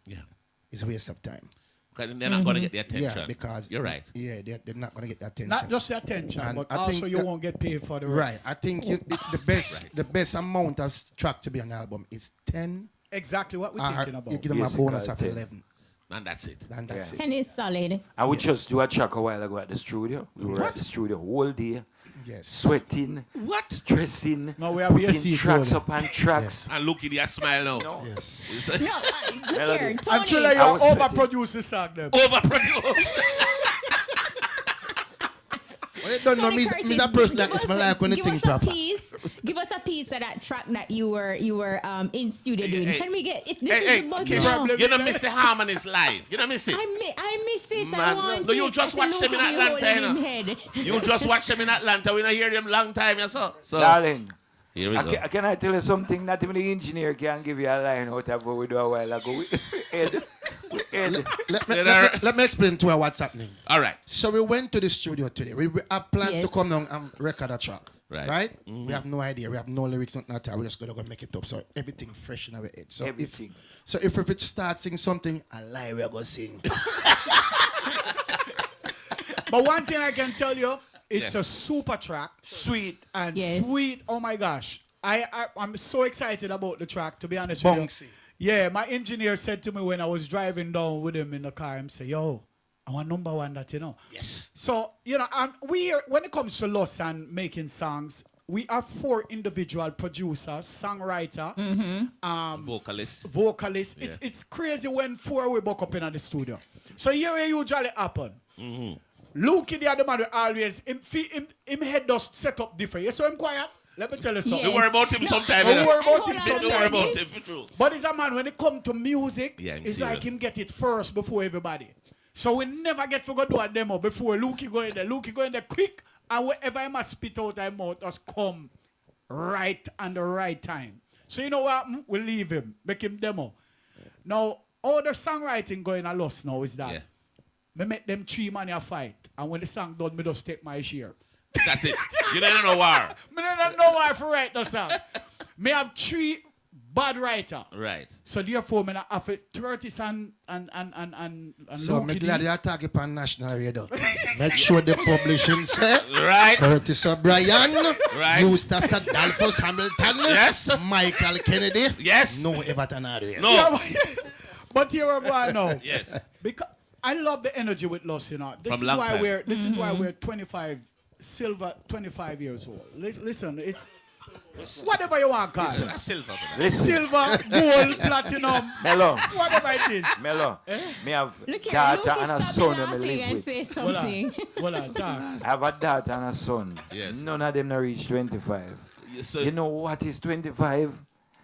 is a waste of time. Because they're not going to get the attention. Yeah, because you're right. Yeah, they're not going to get the attention. Not just the attention, And but I also think you that- won't get paid for the Right. rest. I think the best amount of track to be on an album is 10. Exactly what we're thinking about. You give them a bonus of 11. And that's it. And that's it. 10 is solid. And we just do a track a while ago at the studio. We were at the studio all day. Yes. Sweating. What? Stressing. No, we have putting AC tracks too. up and tracks. And look at that smile now. Yes. No, look here, Tony. I'm sure that I you was sweating. overproduce the song them. Overproduce. Well, you don't know me, me that person that is my life when you think proper. Give us a piece of that track that you were in studio doing. Hey, Can we get it? This Hey, is the buzz Kish, now. you don't miss the harmonies live. You don't miss it. I miss it. I Man, want no, you it. just I watch see them in Luke Atlanta, holding you him know. head. You just watch them in Atlanta. We don't hear them long time, you saw. So, Darling, here we go. can I tell you something that even the engineer can give you a line out of what we do a while ago? Let me explain to her what's happening. All right. So we went to the studio today. We have plans Yes. to come down and record a track. Right. We have no idea. We have no lyrics, nothing like that. We're just gonna go make it up. So everything fresh in our head. So Everything. if it starts sing something, a lie we're gonna sing. But one thing I can tell you, it's a super track. Sweet. And Yes. sweet. Oh my gosh. I'm so excited about the track, to be honest Bouncy. with you. Yeah, my engineer said to me when I was driving down with him in the car, he said, yo, I want number one that, you know. Yes. So, you know, when it comes to L.U.S.T and making songs, we are 4 individual producers, songwriter, vocalist. Yeah. It's crazy when 4 we buck up in the studio. So here it usually happen. Luke, the other man, will always, him head does set up different. You saw him quiet? Let me tell you something. Don't worry about him sometime. Don't worry about him Don't worry sometime. about him for true. But he's a man, when it come to music, Yeah, I'm it's like serious. him get it first before everybody. So we never get to go do a demo before Lukey go in there. Lukey go in there quick, and whatever I must spit out I mouth just come right and the right time. So you know what? We leave him, make him demo. Now, all the songwriting going a loss now is that me make them 3 man a fight, and when the song done, me just take my share. That's it. You don't know why. Me don't know why for write the song. Me have 3 bad writer. Right. So therefore, me have it 30s and So Luke I'm D. glad you attack it on national radio. Make sure the publishing say Right. Curtis O'Brien, Right. Eustace Adolphus Hamilton, Yes. Michael Kennedy, Yes. no Everton area. No. Yeah, but here we go now. Yes. Because I love the energy with L.U.S.T, you know. This From is long why time. we're 25 silver 25 years old. Listen, it's whatever you want, call it. Silver. Silver, gold, platinum, Mellow. whatever it is. Mellow. Eh? Me have Look daughter at and a Luke, son stop that me laughing live and with. say something. Well, talk. I have a daughter and a son. Yes. None of them not reach 25. Yes, sir. You know what is 25?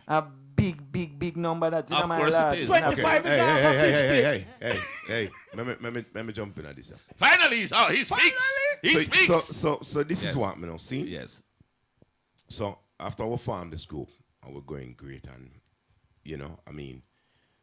A big number that's in Of my course life. it is. 25 is half of 50. Hey. Let me jump in at this. Finally, he speaks. He speaks. So this Yes. is what, you know, see? Yes. So after we formed this group, and we're going great, and, you know, I mean,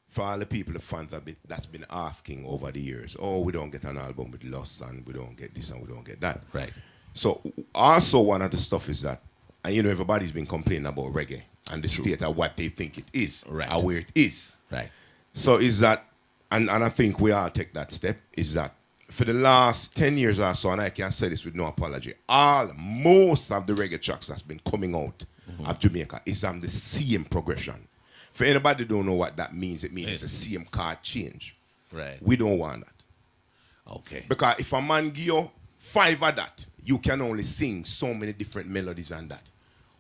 for all the people, the fans that's been asking over the years, oh, we don't get an album with L.U.S.T, and we don't get this, and we don't get that. Right. So also one of the stuff is that, and you know, everybody's been complaining about reggae and the state of what they think it is, Right. or where it is. Right. So is that, and I think we all take that step, is that for the last 10 years or so, and I can say this with no apology, most of the reggae tracks that's been coming out of Jamaica is on the same progression. For anybody who don't know what that means, it means it's a same chord change. Right. We don't want that. Okay. Because if a man give you 5 of that, you can only sing so many different melodies and that.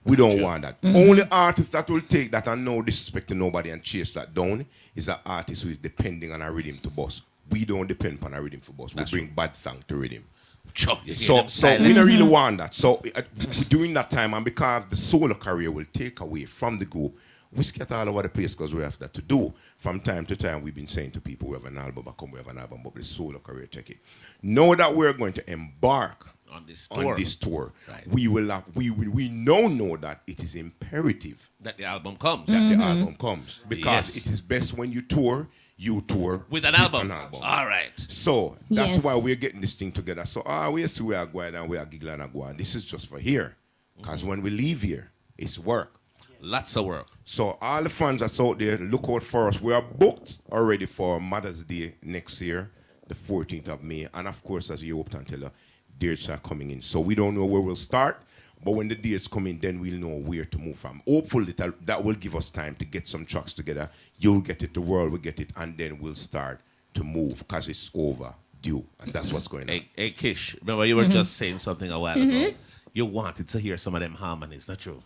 We don't want that. Only artist that will take that and no disrespect to nobody and chase that down is an artist who is depending on a rhythm to boss. We don't depend on a rhythm for boss. We bring bad song to rhythm. Sure. So we don't really want that. So during that time, and because the solo career will take away from the group, we scatter all over the place because we have that to do. From time to time, we've been saying to people, we have an album, we have an album, but the solo career take it. Know that we're going to embark on this tour. Right. We will have, we now know that it is imperative that the album comes. That the album comes. Because it is best when you tour with an album. All right. So that's why we're getting this thing together. So we see we are going and we are giggling and going. This is just for here. Because when we leave here, it's work. Lots of work. So all the fans that's out there, look out for us. We are booked already for Mother's Day next year, the 14th of May. And of course, as you open and tell you, dates are coming in. So we don't know where we'll start, but when the dates come in, then we'll know where to move from. Hopefully that will give us time to get some tracks together. You'll get it, the world will get it, and then we'll start to move because it's overdue. And that's what's going on. Hey, Kish, remember you were just saying something a while ago. You wanted to hear some of them harmonies, not true?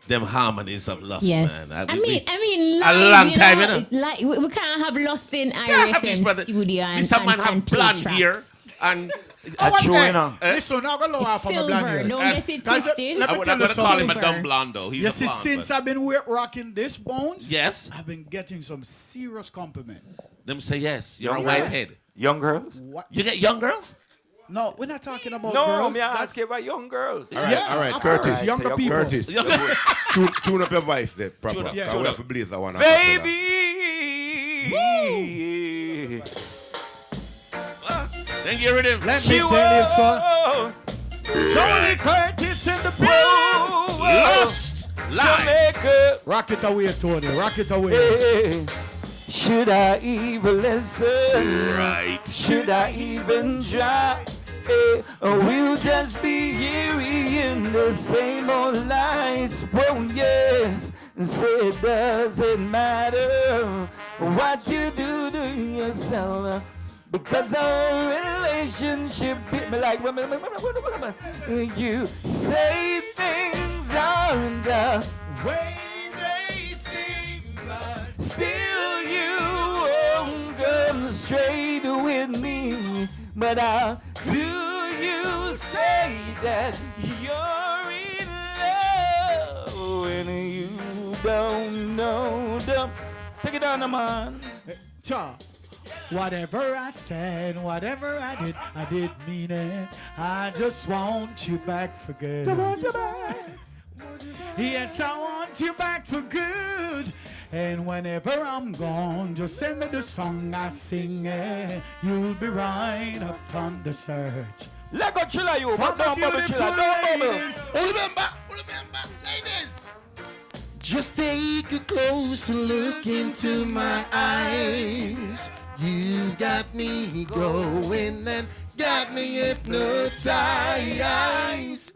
Them harmonies of L.U.S.T, Yes. man. I mean, a live, long time, you know? Like we can't have L.U.S.T in IRFM studio and This man have play blonde tracks. here and Listen, I'm going to laugh on my blonde Silver, hair. don't get it twisted. Let me I'm tell going you to call him a something. dumb blonde, though. He's You a see, blonde, since but- I've been rocking this bones, Yes. I've been getting some serious compliment. Them say yes. You're Young a white girls? head. Young girls? What? You get young girls? No, we're not talking about No, girls. me ask you about young girls. All right, Curtis. Right, younger so people. Curtis, tune up your voice there, proper. Tune up. Yeah. We have to blaze that one. Baby! Then get rid of him. Let me tell you, son. Tony Curtis in the building. L.U.S.T. Live. Jamaica. Rock it away, Tony. Rock it away. Hey, should I even listen? Right. Should I even try? Hey, or we'll just be hearing the same old lies. Well, yes, say it doesn't matter what you do to yourself. Because our relationship hit me like you say things aren't the way they seem, but still you won't come straight with me. But how do you say that you're in love when you don't know them? Take it down, man. Cha. Whatever I said, whatever I did mean it. I just want you back for good. I want you back. Yes, I want you back for good. And whenever I'm gone, just send me the song I sing. You'll be right up on the search. Let go chiller you, but don't bubble chiller, don't bubble. Remember, ladies. Just take a closer look into my eyes. You got me going and got me hypnotized.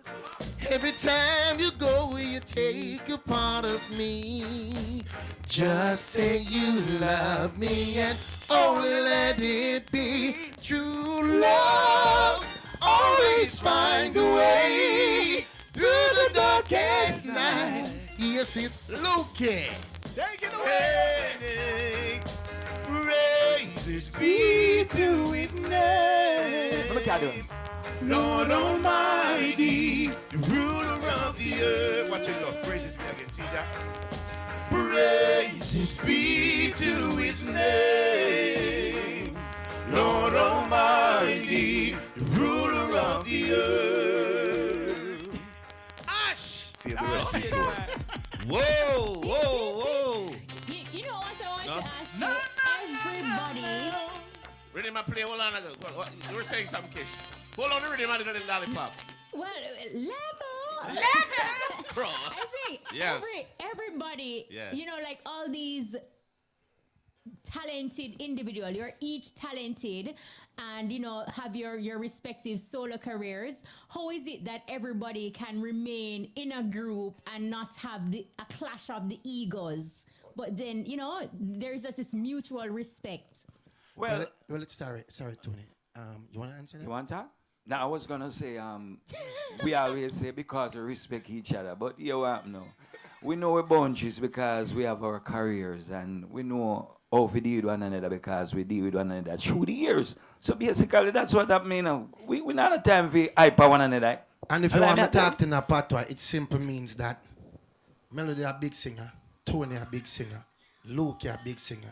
Every time you go, you take a part of me. Just say you love me and only let it be. True love always find a way through the darkest night. Yes, it looking. Take it away. Praises be to His name. Look at him. Lord Almighty, the ruler of the earth. Watch it, Lord. Praises be again, Caesar. Praises be to His name. Lord Almighty, the ruler of the earth. Ash! See the rest before. Whoa, whoa, whoa. You know what I want No. to ask you? Everybody. Rhythm and play, hold on. What? You were saying something, Kish. Hold on the rhythm and the little lollipop. Well, level. Cross. I think Yes. everybody, Yeah. you know, like all these talented individual, you're each talented and, you know, have your respective solo careers. How is it that everybody can remain in a group and not have a clash of the egos? But then, you know, there's just this mutual respect. Well, sorry, Tony. You want to answer that? You want that? Now, I was going to say, we always say because we respect each other. But you what no. We know we're bunches because we have our careers. And we know how we deal with one another because we deal with one another through the years. So basically, that's what that means. We not have time for hype one another. And if you want to talk in a patois, it simply means that Melody a big singer, Tony a big singer, Luke a big singer,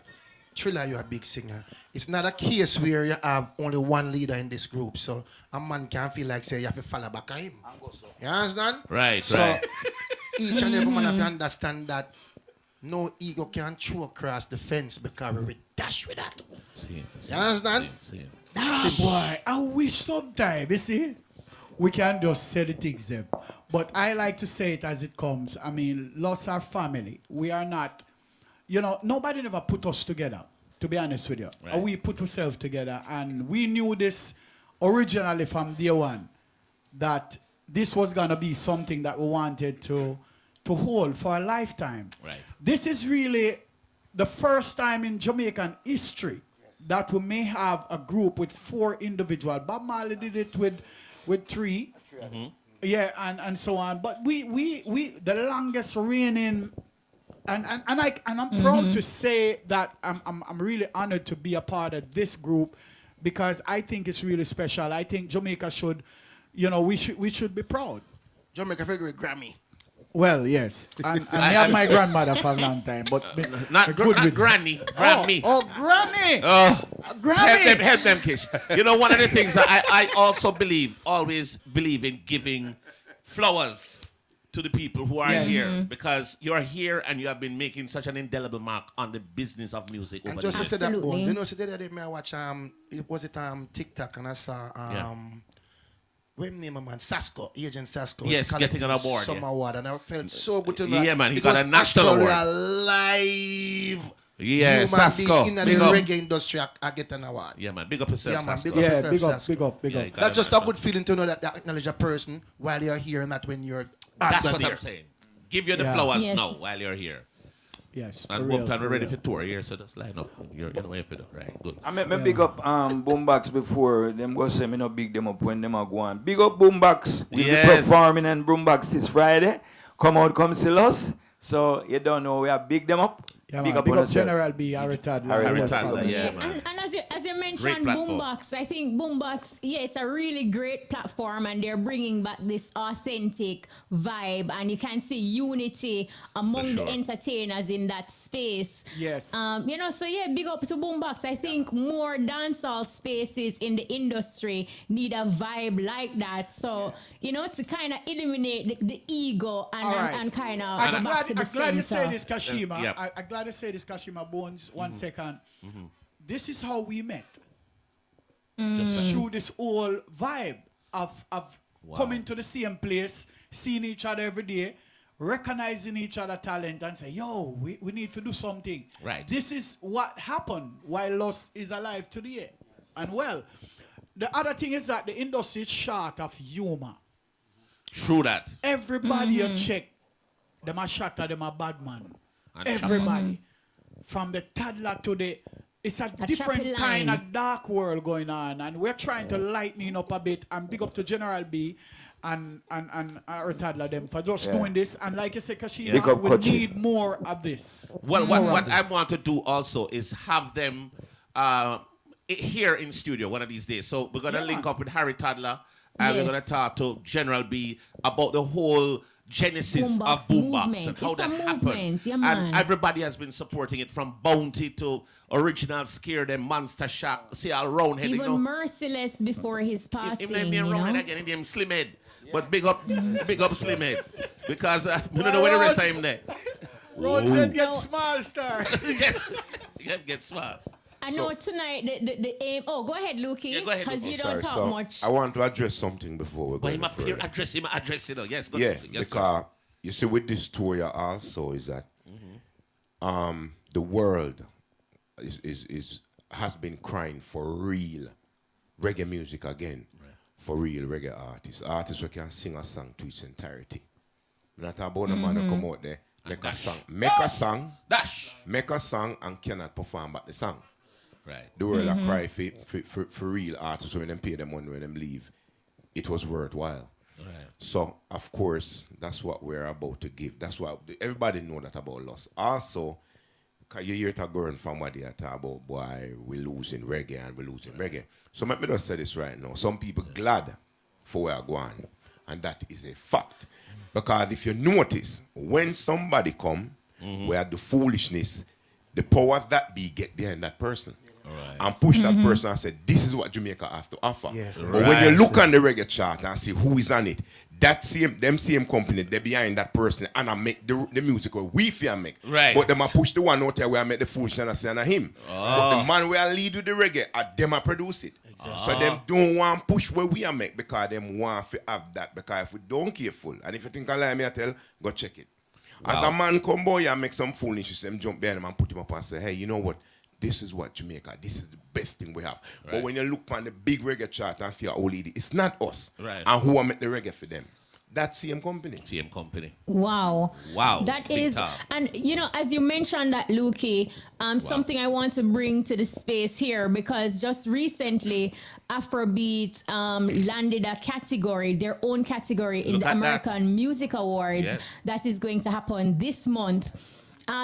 Trilla you a big singer. It's not a case where you have only one leader in this group, so a man can feel like say you have to follow back on him. You understand? Right, so right. Each and every man have to understand that no ego can throw across the fence because we dash with that. You understand? Boy, I wish sometime, you see, we can just say the things them. But I like to say it as it comes. I mean, lost our family. We are not, nobody never put us together, to be honest with you. Right. We put ourselves together, and we knew this originally from day one, that this was going to be something that we wanted to hold for a lifetime. Right. This is really the first time in Jamaican history that we may have a group with 4 individuals. Bob Marley did it with 3. Mm-hmm. Yeah, and so on. But we the longest reigning, and I'm proud to say that I'm really honored to be a part of this group, because I think it's really special. I think Jamaica should, we should be proud. Jamaica figure with Grammy. Well, yes, and I have my grandmother for a long time, but not Granny, Grammy. Oh, Granny! Grammy! Help them, Kish. One of the things that I also always believe in giving flowers to the people who are here, because you're here and you have been making such an indelible mark on the business of music over and the just years. to say that, Bones, so the other day I watch TikTok, and I saw what name of man? Sasko, Agent Sasko. Yes, getting an award. Some award, and I felt so good to know. Yeah, man, he it got was a national actually award. A live Yeah, human Sasko. being in the Big up. reggae industry. I get an award. Yeah, man, big up yourself, Yeah, man, Sasko. big up yourself, Sasko. Big up. That's just a good feeling to know that they acknowledge a person while you're here, and not when you're. That's what there. I'm saying. Give you the flowers now while you're here. Yes. And one time we're ready for tour here, so just line up. You're in the way for that, right? Good. I mean, big up Boombox before them go say me no big them up when them are going. Big up Boombox. We'll be performing in Boombox this Friday. Come out, come see us. So you don't know we are big them up. Yeah, big man, up on yourself. General B, Harry Toddler. Yeah, man. And as you mentioned, Great platform. Boombox, I think Boombox, it's a really great platform, and they're bringing back this authentic vibe, and you can see unity among the entertainers in that space. Yes. So big up to Boombox. I think more dancehall spaces in the industry need a vibe like that. So, to kind of eliminate the ego and kind of I'm back to the glad you center. say this, Kashima. Yep. I'm glad to say this, Kashima Bones. 1 second. This is how we met. Just through this whole vibe of coming to the same place, seeing each other every day, recognizing each other talent, and say, yo, we need to do something. Right. This is what happened while L.U.S.T is alive today. And well, the other thing is that the industry is short of humor. True that. Everybody you check, them a shot at them a bad man. And Everybody. From the toddler to the... It's a different kind of dark world going on. And we're trying to lighten it up a bit. And big up to General B and our toddler them for just doing this. And like you said, Kashima, we need more of this. Well, what I want to do also is have them here in studio one of these days. So we're going to link up with Harry Toddler, and we're going to talk to General B about the whole genesis of Boombox and how that happened. Yeah, and everybody has been supporting it, from Bounty to Original Scare, them Monster Shock, see all Roundhead. Even Merciless before his passing. Even me and Roundhead again, him Slimhead. But big up Slimhead. Because I don't know where the rest of him there. Roundhead get small star. Get small. I know tonight the aim. Oh, go ahead, Lukey. Yeah, go ahead. Because you don't talk much. I want to address something before we go. But him appear address him. Yes, go yes, because sir. You see, with this tour also is that the world has been crying for real reggae music again, for real reggae artists who can sing a song to its entirety. Not about a man who come out there, make a song and cannot perform but the song. Right. The world a cry for real artists when them pay them money when them leave. It was worthwhile. Right. So of course that's what we're about to give. That's what everybody know that about L.U.S.T. Also, cause you hear it going from what they are talking about, boy, we're losing reggae. So let me just say this right now. Some people glad for where I'm going, and that is a fact. Because if you notice, when somebody come, where the foolishness, the powers that be get behind that person. and push that person and say, this is what Jamaica has to offer. Yes. But when you look on the reggae chart and see who is on it, them same company, they're behind that person and I make the music where we fear make. Right. But them I push the one out there where I make the foolishness and I say and him. But the man where I lead with the reggae, them I produce it. So them don't want push where we are make because them want to have that. Because if we don't careful, and if you think I lie me I tell, go check it. As a man come boy and make some foolishness, them jump behind him and put him up and say, hey, you know what? This is what Jamaica, this is the best thing we have. Right. But when you look on the big reggae chart and see our old lady, it's not us. Right. And who will make the reggae for them? That same company. Same company. Wow. That Big is, time. and you know, as you mentioned that, Lukey, something I want to bring to the space here, because just recently, Afrobeat landed a category, their own category in the American Music Awards that is going to happen this month.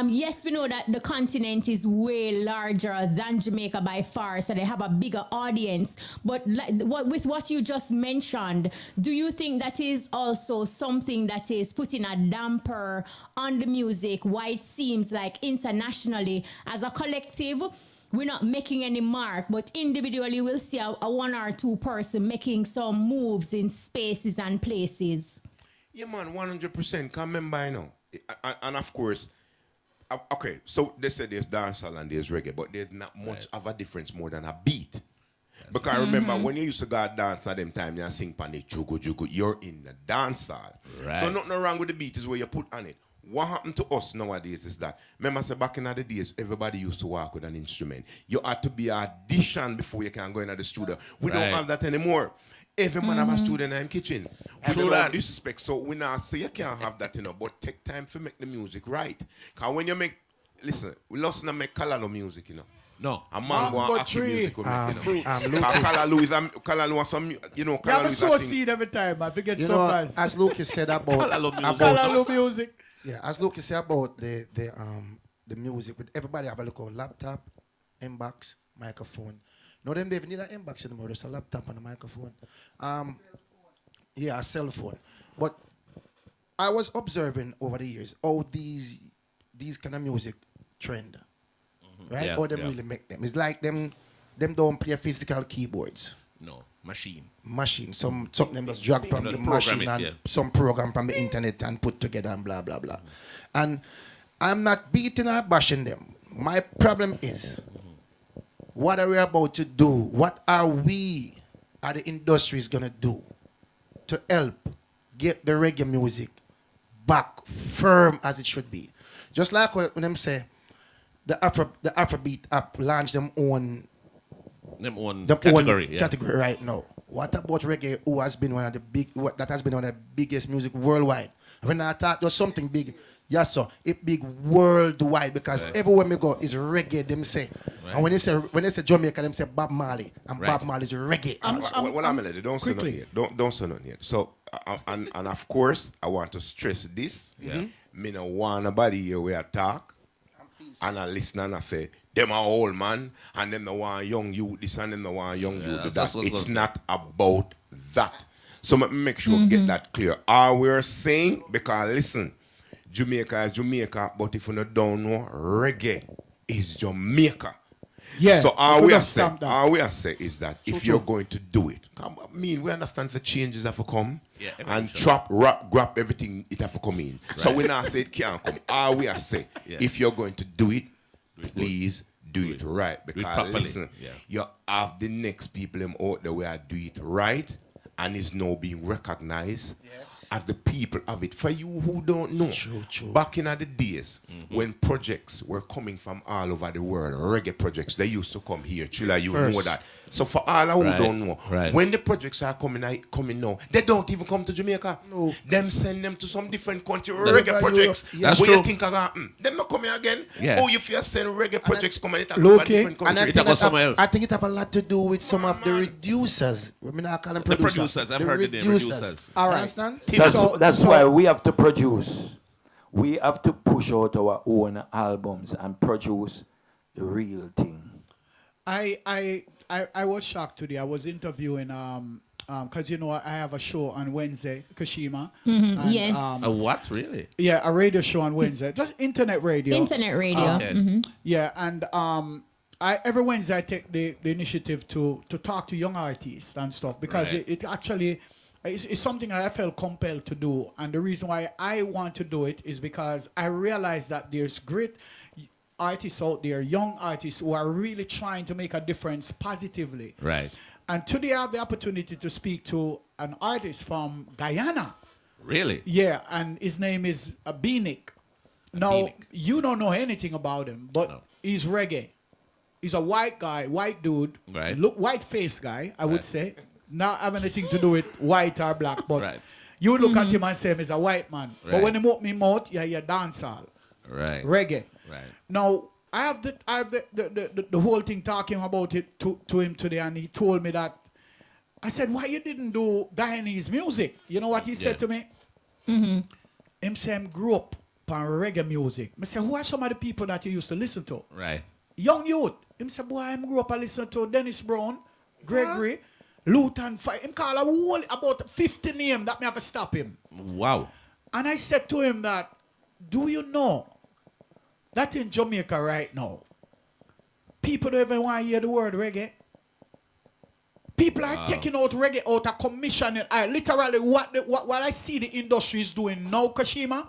Yes, we know that the continent is way larger than Jamaica by far, so they have a bigger audience. But with what you just mentioned, do you think that is also something that is putting a damper on the music? Why it seems like internationally, as a collective, we're not making any mark, but individually we'll see a one or two person making some moves in spaces and places. Yeah, man, 100%. Come remember, you know. And of course, okay, so they say there's dancehall and there's reggae, but there's not much of a difference more than a beat. Because I remember when you used to go dance at them time, you sing pan the jugu jugu, you're in the dancehall. Right. So nothing wrong with the beat is where you put on it. What happened to us nowadays is that, remember, say back in the days, everybody used to walk with an instrument. You had to be auditioned before you can go into the studio. We don't have that anymore. Every man have a studio in the kitchen. True that. Disrespect. So we now say you can't have that, you know, but take time to make the music right. Because when you make, listen, we lost to make Kalalo music, you know. No. A man go and active music we make, you know. Kalalo is some, you know, You have Kalalo to is sow a thing. seed every time, man. To get You so know, fast. as Lucas said about Kalalo music. Yeah, as Lucas said about the music, with everybody have a look laptop, inbox, microphone. No, them they even need an inbox anymore. There's a laptop and a microphone. Yeah, a cell phone. But I was observing over the years how these kind of music trend, right? Yeah, Or them really make them. It's like them don't play physical keyboards. No, machine. Something them just drag from the machine and some program from the internet and put together and blah blah blah. And I'm not beating or bashing them. My problem is, what are we about to do? What are the industries gonna do to help get the reggae music back firm as it should be? Just like when them say the Afrobeat app launched them own category right now. What about reggae, who has been one of the biggest music worldwide? When I thought there's something big, yes sir, it big worldwide because everywhere we go is reggae. Them say, and when they say Jamaica, them say Bob Marley, and Bob Marley is reggae. Don't say nothing yet. Don't say nothing yet. So and of course I want to stress this. Me no want nobody here where I talk and I listen and I say them are old man and them no want young youth this and them no want young youth that. It's not about that. So make sure get that clear. All we're saying, because listen, Jamaica is Jamaica, but if you don't know, reggae is Jamaica. Yeah. So all we are saying is that if you're going to do it, we understand the changes have to come and grab everything it have to come in. Right. So we not say it can't come. All we are saying, if you're going to do it, please do it right. Because listen, you have the next people out there where do it right and is now being recognized as the people of it. For you who don't know, back in the days when projects were coming from all over the world, reggae projects, they used to come here. Chilla, you know that. So for all who don't know, when the projects are coming now, they don't even come to Jamaica. No. Them send them to some different country, reggae projects. That's where true. you think them not coming again. Yeah. Oh, if you send reggae projects coming, it go to a different country. I think it have a lot to do with some of the reducers. We not call them producers. I've heard the name producers. All right. Understand? That's why we have to produce. We have to push out our own albums and produce the real thing. I was shocked today. I was interviewing because you know I have a show on Wednesday, Kashima. And, yes. A what, really? Yeah, a radio show on Wednesday. Just internet radio. Internet radio. Okay. Yeah, and every Wednesday I take the initiative to talk to young artists and stuff because Right. it actually it's something that I felt compelled to do. And the reason why I want to do it is because I realize that there's great artists out there, young artists who are really trying to make a difference positively. Right. And today I have the opportunity to speak to an artist from Guyana. Really? Yeah, and his name is Abinik. Now, you don't know anything about him, but he's reggae. He's a white guy, white dude, Right. white face guy, I would say. Not have anything to do with white or black, but you would look at him and say he's a white man. But Right. when he open his mouth, you hear dancehall, Right. reggae. Right. Now, I have the whole thing talking about it to him today, and he told me that, I said, why you didn't do Guyanese music? You know what he said to me? Him say him grew up on reggae music. I said, who are some of the people that you used to listen to? Right. Young youth. Him say, boy, I grew up and listen to Dennis Brown, Gregory, Luton Fight. Him call a whole about 50 names that me have to stop him. Wow. And I said to him that, do you know that in Jamaica right now, people don't even want to hear the word reggae? People are taking out reggae out of commission. Literally, what I see the industry is doing now, Kashima,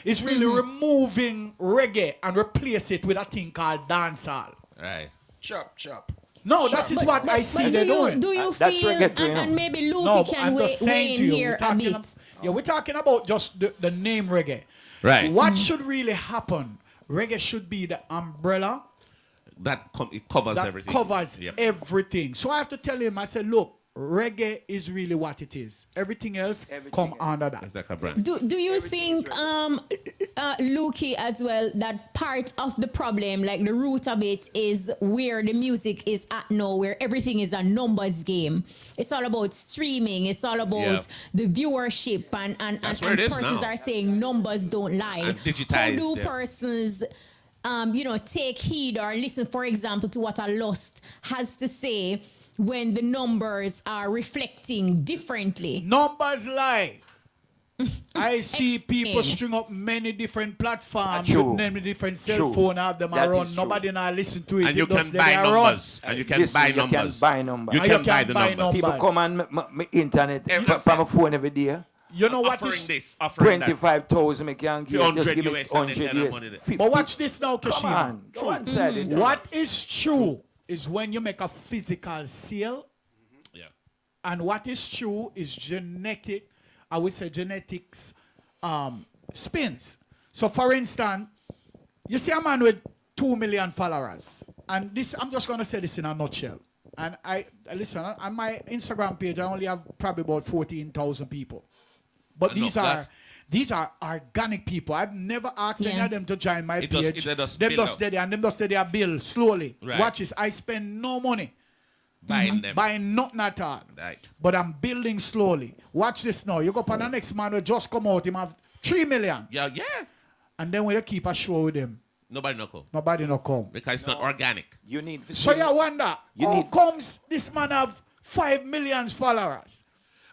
is really removing reggae and replace it with a thing called dancehall. Right. Chop, chop. No, that is what I see they're doing. Do you feel, and maybe Lucy can weigh in here a bit. We're talking about just the name reggae. Right. What should really happen? Reggae should be the umbrella That it covers that everything. covers Yep. everything. So I have to tell him, I said, look, reggae is really what it is. Everything else come under that. That's like a brand. Do you think, Lukey, as well, that part of the problem, like the root of it, is where the music is at now, where everything is a numbers game? It's all about streaming. It's all about the viewership, and where it is persons now. are saying numbers don't lie. And How digitized, do yeah. persons, take heed or listen, for example, to what L.U.S.T has to say when the numbers are reflecting differently? Numbers lie. I see people string up many different platforms True. with many different cell True. phone, have them That around. is true. Nobody now listen to it. And you It just can buy they are numbers. run. And you can Listen, buy you numbers. can buy numbers. You And can you buy can the buy numbers. People come on my internet, on my phone every day. You know what offering is this, offering that. 25,000 me can give. 100 Just give me US and 100 then get US. money there. 50. But watch this now, Come Kashima. on. Go on, side it. What is true is when you make a physical sale, and what is true is genetic, I would say genetics spins. So for instance, you see a man with 2 million followers, and this, I'm just going to say this in a nutshell. And I listen, on my Instagram page, I only have probably about 14,000 people. But Enough these are organic people. I've never asked any of them to join my It page. just- it just Them build just up. steady, and them just steady a bill slowly. Right. Watch this. I spend no money Buying them. buying nothing at all. Right. But I'm building slowly. Watch this now. You go up on the next man who just come out, him have 3 million. Yeah. And then when you keep a show with him, Nobody no come. nobody no come. Because it's not organic. You need. So you wonder, how comes this man have 5 million followers?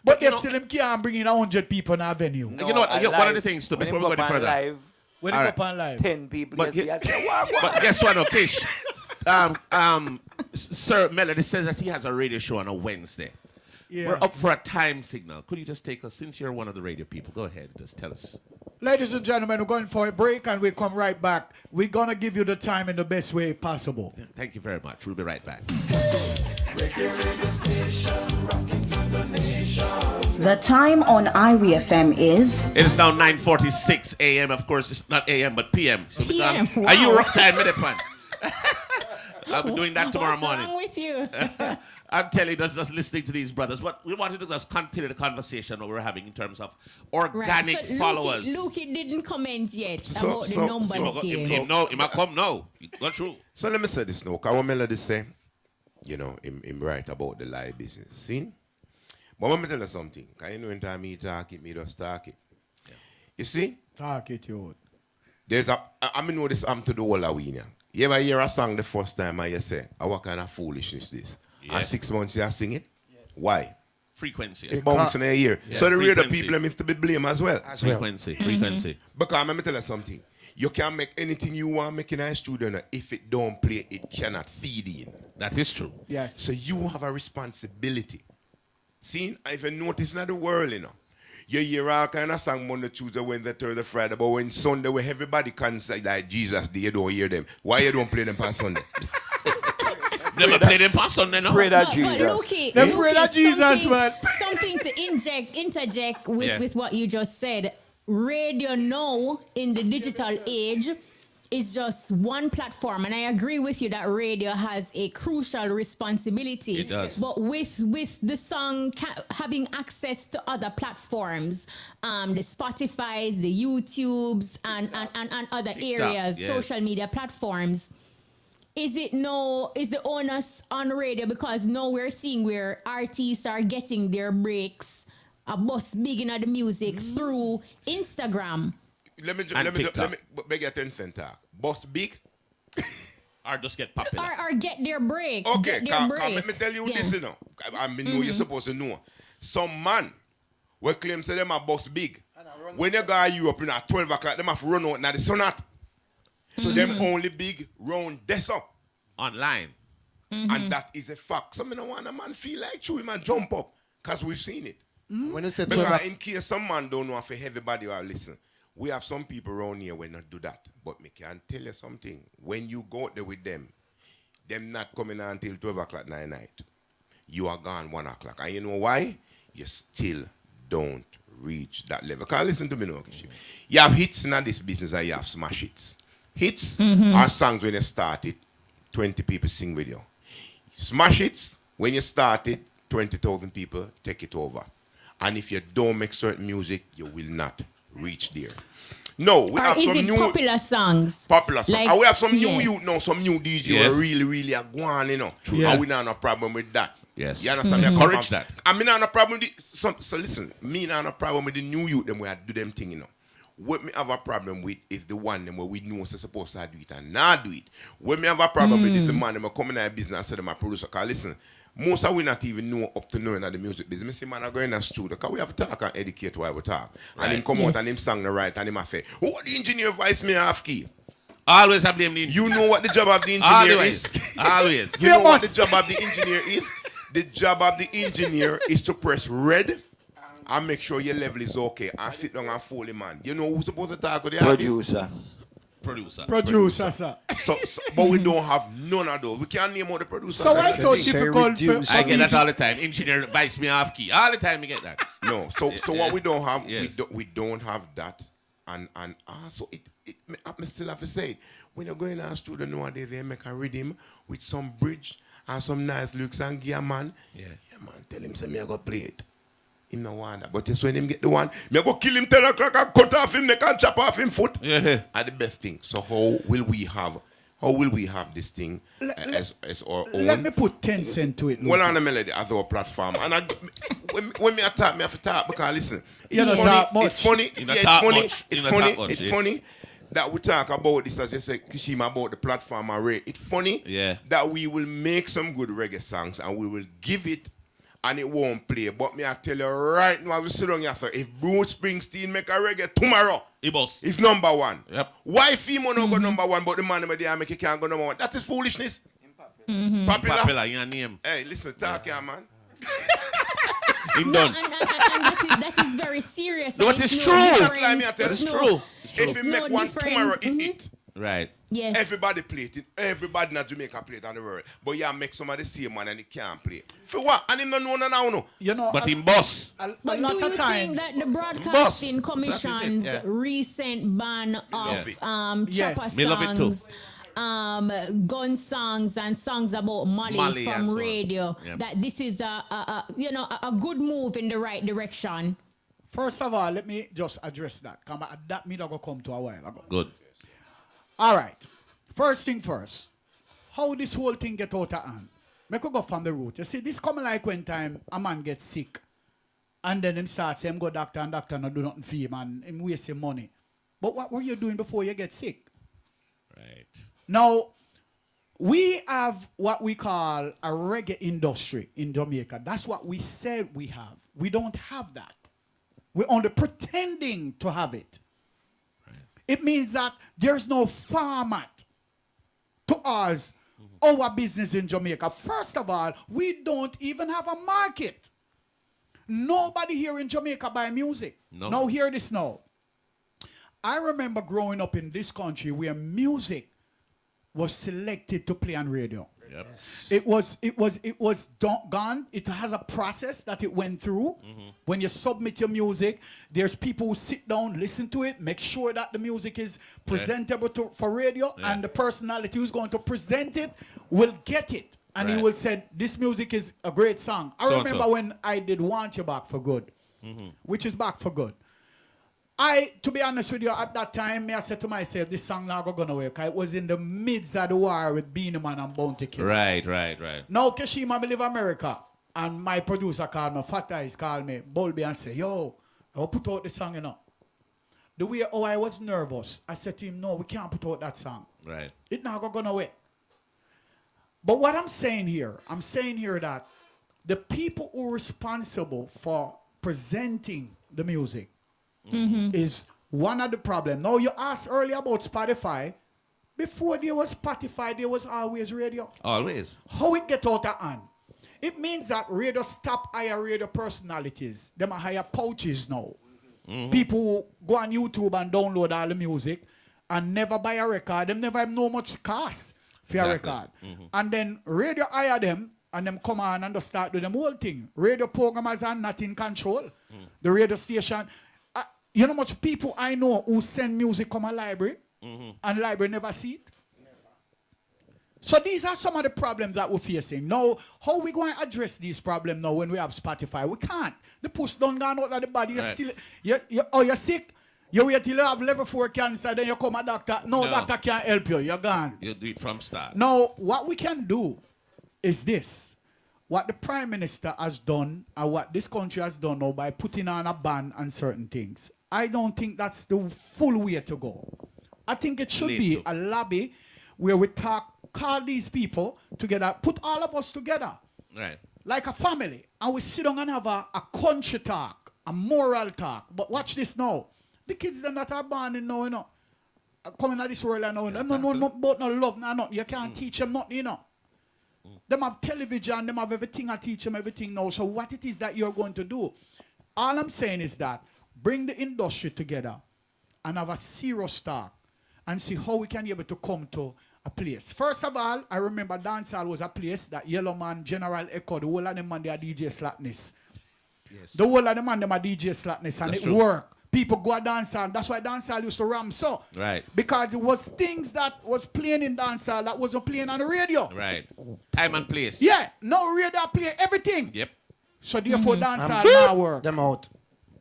But you they still him can't bring in 100 people in a venue. You know what? One of the things too, before we go any further. When All you right. go up on live. 10 people. But, Yes, yes, yes. but guess what, Okish? Sir Melody says that he has a radio show on a Wednesday. Yeah. We're up for a time signal. Could you just take us, since you're one of the radio people, go ahead, just tell us. Ladies and gentlemen, we're going for a break and we come right back. We're going to give you the time in the best way possible. Thank you very much. We'll be right back. The time on IRI FM is It is now 9:46 a.m. Of course, it's not a.m. but p.m. So PM, Are you wow. rock time minute pan? I'll be doing that tomorrow morning. What's wrong with you? I'm telling you, just listening to these brothers. But we wanted to just continue the conversation that we're having in terms of organic Right, so followers. Lukey didn't comment yet So- about the so- numbers so- game. He might come now. Go through. So let me say this now. Because what Melody say, him right about the lie business. See? But let me tell you something. Because you know when time me talk it, me just talk it. You see? Talk it, you. I know this I'm to the whole of we now. You ever hear a song the first time and you say, what kind of foolishness this? Yeah. And 6 months you sing it? Why? Frequency. It's bouncing a year. Yeah, So the radio frequency. people are to be blamed as well. Frequency. Because let me tell you something. You can make anything you want make in a studio. Now. If it don't play, it cannot feed in. That is true. Yes. So you have a responsibility. See, if you notice in the world, you know, you hear all kind of song Monday, Tuesday, Wednesday, Thursday, Friday, but when Sunday, where everybody can say like Jesus, you don't hear them. Why you don't play them on Sunday? Never play them on Sunday, no? But Lukey, They're afraid of Jesus, man. Something to interject with what you just said. Radio now in the digital age is just one platform, and I agree with you that radio has a crucial responsibility. It does. But with the song having access to other platforms, the Spotify's, the YouTubes, and other areas, yes. social media platforms. Is the onus on radio because now we're seeing where artists are getting their breaks, a bust big in the music through Instagram. Let me beg your 10 cent talk. Boss big or just get popular or get their break. Okay, let me tell you this, you know. I mean, know you're supposed to know. Some man will claim say them are boss big. When you go to Europe at 12 o'clock, them have to run out now the sun out. So them only big round this up online. And that is a fact. So I don't want a man feel like chew man jump up. Because we've seen it. When you say because in case some man don't know if everybody will listen. We have some people around here when not do that. But me can tell you something. When you go out there with them not coming until 12 o'clock night. You are gone 1 o'clock. And you know why? You still don't reach that level. Because listen to me now. You have hits in this business and you have smash hits. Hits are songs when you started, 20 people sing with you. Smash hits, when you started, 20,000 people take it over. And if you don't make certain music, you will not reach there. No, we have some new popular songs. Popular songs. Like, and we have some new youth now, some new DJ who are really are going, you know. Yeah. And we don't have no problem with that. Yes. You understand? Encourage that. I mean, I have no problem with so listen, me not have no problem with the new youth them where I do them thing, you know. What me have a problem with is the one them where we know they're supposed to do it and not do it. What me have a problem with is the man them come in our business and say them a producer. Because listen, most of we not even know up to knowing the music business. Me see man are going in the studio because we have to talk and educate while we talk. Right. And him come out and him sing the right and him a say, oh, the engineer voice me half key. Always have blame the engineer. You know what the job of the engineer is? Always. You know what the job of the engineer is? The job of the engineer is to press red and make sure your level is okay and sit down and fool him, man. You know who's supposed to talk with the Producer. Producer, sir. So, but we don't have none of those. We can't name all the producers. So why so difficult for I get that all the time. Engineer advise me off key. All the time you get that. No. So what we don't have, we don't have that. And so I still have to say, when you're going to a studio nowadays, they make a rhythm with some bridge and some nice looks and gear man. Yeah, man, tell him, say me I go play it. Him no want that. But it's when him get the one, me I go kill him 10 o'clock and cut off him neck and chop off him foot. Yeah. Are the best thing. So how will we have this thing as our own? Let me put 10 cents to it. Well, on the melody as our platform. And when me attack, me have to talk because listen, it's funny that we talk about this as you say, Kishima, about the platform array. It's funny that we will make some good reggae songs and we will give it and it won't play. But me I tell you right now, we sit down here, sir, if Bruce Springsteen make a reggae tomorrow, it's number one. Yep. Why Fimo no go number one, but the man over there make it can't go number one? That is foolishness. Popular, your name. Hey, listen, talk here, man. Him done. And that is very serious. No, it's true. It's true. If you make one tomorrow, it. Right. Yes. Everybody play it. Everybody in Jamaica play it on the world. But you make somebody same man and he can't play. For what? And him don't know now. You know, but him boss. But do you think that the Broadcasting Commission's recent ban of chopper songs, gun songs and songs about Mali from radio, that this is a good move in the right direction? First of all, let me just address that. That me not come to a while ago. Good. All right. First thing first. How this whole thing get out of hand? Me could go from the root. You see, this coming like when time a man gets sick, and then him start saying, go doctor and doctor not do nothing for him and him waste your money. But what were you doing before you get sick? Right. Now, we have what we call a reggae industry in Jamaica. That's what we said we have. We don't have that. We're only pretending to have it. Right. It means that there's no format to us, our business in Jamaica. First of all, we don't even have a market. Nobody here in Jamaica buy music. No. Now hear this now. I remember growing up in this country where music was selected to play on radio. Yep. It was gone. It has a process that it went through. When you submit your music, there's people who sit down, listen to it, make sure that the music is presentable for radio, and the personality who's going to present it will get it. And he will say, this music is a great song. I remember when I did Want You Back for Good, which is Back for Good. To be honest with you, at that time, I said to myself, this song not going to work. I was in the midst of the war with Beanie Man and Bounty Killer. Right. Now, Kashima, I live in America, and my producer called me, Fat Eyes called me, Bulby, and said, yo, I'll put out the song, you know. The way I was nervous, I said to him, no, we can't put out that song. Right. It's not going to work. But what I'm saying here that the people who are responsible for presenting the music is one of the problems. Now, you asked earlier about Spotify. Before there was Spotify, there was always radio. Always. How it get out of hand? It means that radio stop hire radio personalities. Them are hire pouches now. People who go on YouTube and download all the music and never buy a record. Them never have no much cost for a record. And then radio hire them and them come on and just start doing them whole thing. Radio programmers are not in control. The radio station. You know much people I know who send music from a library and library never see it? So these are some of the problems that we're facing. Now, how we going to address these problems now when we have Spotify? We can't. The push don't go out of the body. You're still, you're sick. You wait till you have level 4 cancer, then you come a doctor. No, doctor can't help you. You're gone. You do it from start. Now, what we can do is this. What the Prime Minister has done and what this country has done now by putting on a ban on certain things. I don't think that's the full way to go. I think it should be a lobby where we call these people together, put all of us together. Right. Like a family. And we sit down and have a country talk, a moral talk. But watch this now. The kids them that are born in now, you know, coming out this world and now, them no about no love, no. You can't teach them nothing, you know. Them have television, them have everything. I teach them everything now. So what it is that you're going to do? All I'm saying is that bring the industry together and have a serious talk and see how we can be able to come to a place. First of all, I remember dancehall was a place that Yellow Man, General Echo, the whole of them man, they are DJ Slackness. Yes. The whole of them man, they are DJ Slackness, and it worked. People go to dancehall. That's why dancehall used to ram so. Right. Because it was things that was playing in dancehall that wasn't playing on the radio. Right. Time and place. Yeah. No radio play everything. Yep. So therefore dancehall now work. Them out.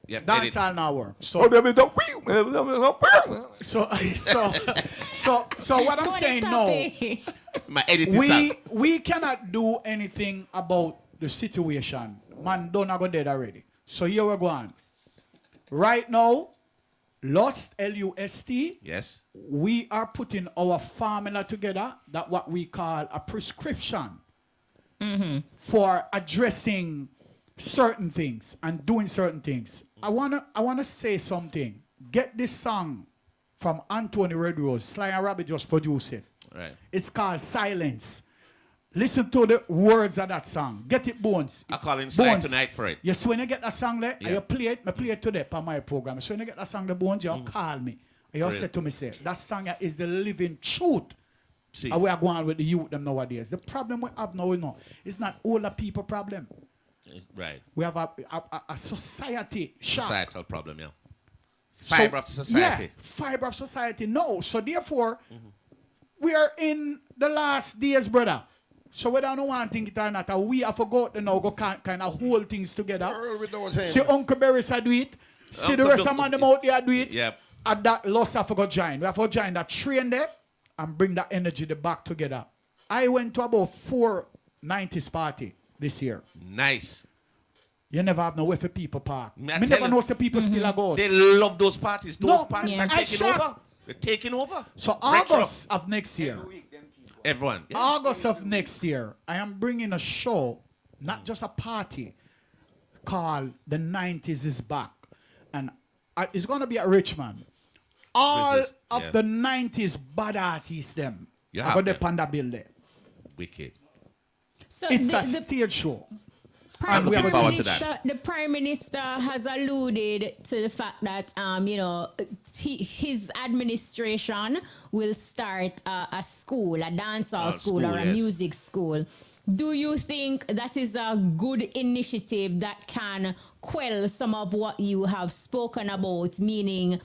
Yep. Dancehall now work. So what I'm saying now, my editing we cannot do anything about the situation. Man, don't go dead already. So here we're going. Right now, L.U.S.T, L-U.S.T. Yes. We are putting our formula together, that what we call a prescription for addressing certain things and doing certain things. I wanna say something. Get this song from Anthony Redrose. Sly and Rabbit just produced it. Right. It's called Silence. Listen to the words of that song. Get it, Bones. I call in Sly tonight for it. Yes, when you get that song there, you play it. I play it today on my program. So when you get that song, the Bones, you call me. And you say to me, say, that song is the living truth. See. And we are going with the youth them nowadays. The problem we have now, it's not older people problem. Right. We have a society shock. Societal problem, yeah. Fiber of society. Yeah, fiber of society. No. So therefore, we are in the last days, brother. So whether I don't want to think it or not, we have forgotten now go kind of hold things together. See Uncle Berry said do it. See the rest of them out there do it. Yep. And that loss I forgot join. We have to join that train there and bring that energy back together. I went to about 4 90s party this year. Nice. You never have no way for people park. Me never know the people still are go. They love those parties. Those parties are taking over. They're taking over. So August of next year. Everyone. Yeah. August of next year, I am bringing a show, not just a party, called The 90s is Back. And it's going to be at Richmond. All of the 90s bad artists them. You I have got the them. Panda Bill there. Wicked. So It's the, a the stage show. I'm looking forward to that. The Prime Minister has alluded to the fact that, his administration will start a school, a dancehall school or a music school. Do you think that is a good initiative that can quell some of what you have spoken about, meaning,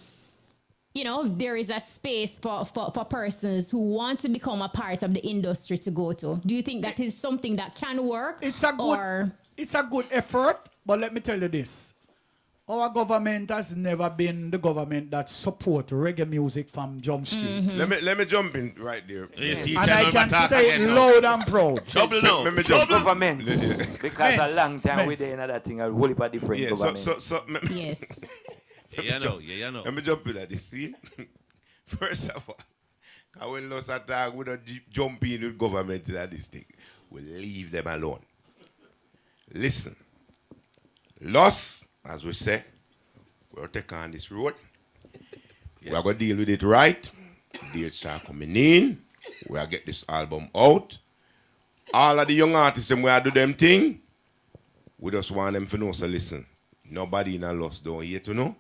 there is a space for persons who want to become a part of the industry to go to? Do you think that is something that can work? It's a good effort, but let me tell you this. Our government has never been the government that support reggae music from Jump Street. Mm-hmm. Let me jump in right there. And I can say it loud and proud. Trouble now. Let me jump. Government. Because a long time we there in another thing, a whole heap of different government. Yes. Yeah, you know. Let me jump in at this scene. First of all, when L.U.S.T attack, we don't jump in with government in this thing. We leave them alone. Listen. L.U.S.T, as we say, we'll take on this road. Yes. We're going to deal with it right. Dates are coming in. We'll get this album out. All of the young artists, we do them thing. We just want them to know, so listen. Nobody in L.U.S.T don't here to know.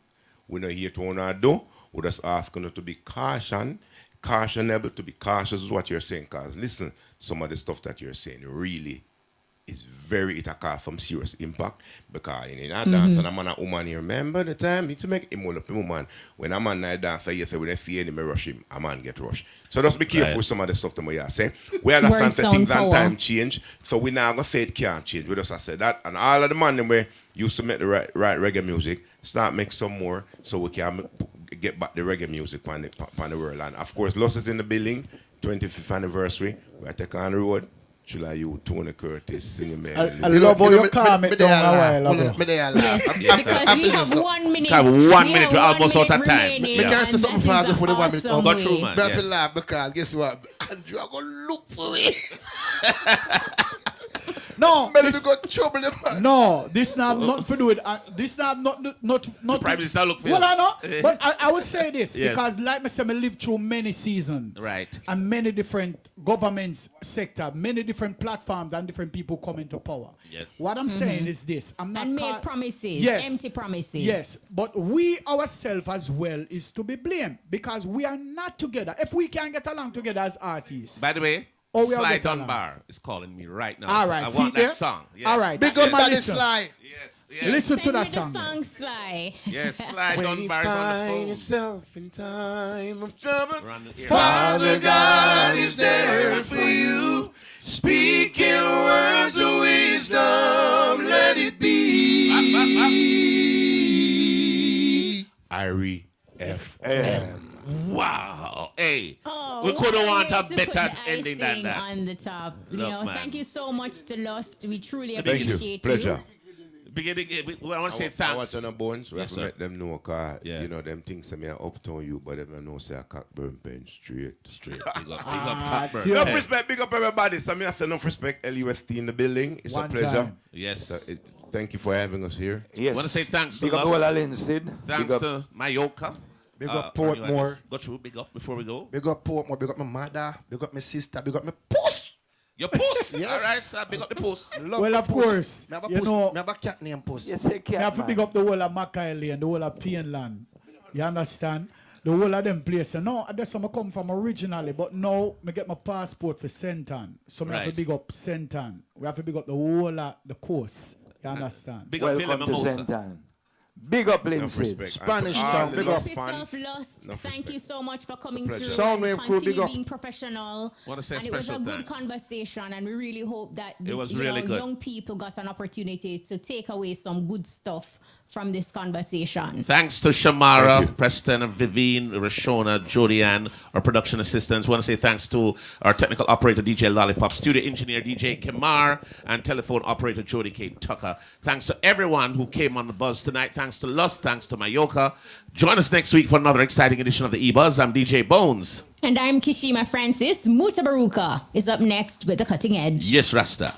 We're not here to want to do. We're just asking you to be cautionable, to be cautious is what you're saying. Because listen, some of the stuff that you're saying really is it cause some serious impact. Because in a dance and a man and woman, you remember the time you to make him all up him woman. When a man night dancer, you say when they see him rush him, a man get rushed. So just be careful with some of the stuff that we say. We understand that things and time change. So we now gonna say it can't change. We just say that. And all of the man them we used to make the right reggae music, start make some more so we can get back the reggae music on the world. And of course, L.U.S.T is in the building, 25th anniversary. We are taking on the road. July, you, Tony Curtis, singing me. I love how you calm it down a while ago. Because we have 1 minute. Have 1 minute, we're almost out of time. Me can say something fast before the 1 minute come. Go through, man. I have to laugh because guess what? Andrew, I'm going to look for me. No, this not for do it. This not. The Prime Minister look for you. Well, I know, but I would say this because, like I said, I lived through many seasons, right, and many different governments sector, many different platforms, and different people come into power. Yes. What I'm saying is this: I'm not and made promises, empty promises. Yes, but we ourselves as well is to be blamed because we are not together. If we can get along together as artists, by the way. Sly Dunbar is calling me right now. All right, so I want that song. Yes. All right, big up Daddy Sly. Yes. Listen to that song. song. Sly. Yes, Sly Dunbar is on the phone. Find yourself in time of trouble. Father God is there for you. Speaking words of wisdom, let it be. Irie FM. Wow. Hey. We couldn't want a better ending than that. On the top. Look, thank you so much to L.U.S.T. We truly Thank appreciate you. you. Pleasure. I want to say thanks. I want to know bones. We have to sir. let them know because, them things say me are uptown you, but them know say I Cockburn Pen straight. Big up Cockburn. Enough respect, big up everybody. So I say enough respect, L.U.S.T in the building. It's a pleasure. Time. Yes. So thank you for having us here. Yes. I want to say thanks to Big up L.U.S.T. all Linstead. Thanks to Mayoka. Big up Portmore. Go through, big up before we go. Big up Portmore, big up my mother, big up my sister, big up my puss. Your puss? Yes. All right, sir, big up the puss. Well, of course. I have a You puss. know, I have a cat named Puss. Yes, I I can. have to big up the whole of Mackay and the whole of Pienland. You understand? The whole of them places. No, that's where I come from originally, but now I get my passport for Sentan. So I have to big up Sentan. We have to big up the whole of the coast. You understand? Big up Welcome to Sentan. Big up Linstead. Spanish town, big up. L.U.S.T. Thank you so much for coming through. Soundwave crew, big up. Being professional. Want to say and it was a special good thanks. conversation, and we really hope that It was really good. young people got an opportunity to take away some good stuff from this conversation. Thanks to Shamara, Preston, Vivine, Rashona, Jodianne, our production assistants. Want to say thanks to our technical operator, DJ Lollipop, studio engineer, DJ Kemar, and telephone operator, Jody K. Tucker. Thanks to everyone who came on the buzz tonight. Thanks to L.U.S.T, thanks to Mayoka. Join us next week for another exciting edition of the EBUZZ. I'm DJ Bones. And I'm Kishima Francis. Mutabaruka is up next with The Cutting Edge. Yes, Rasta.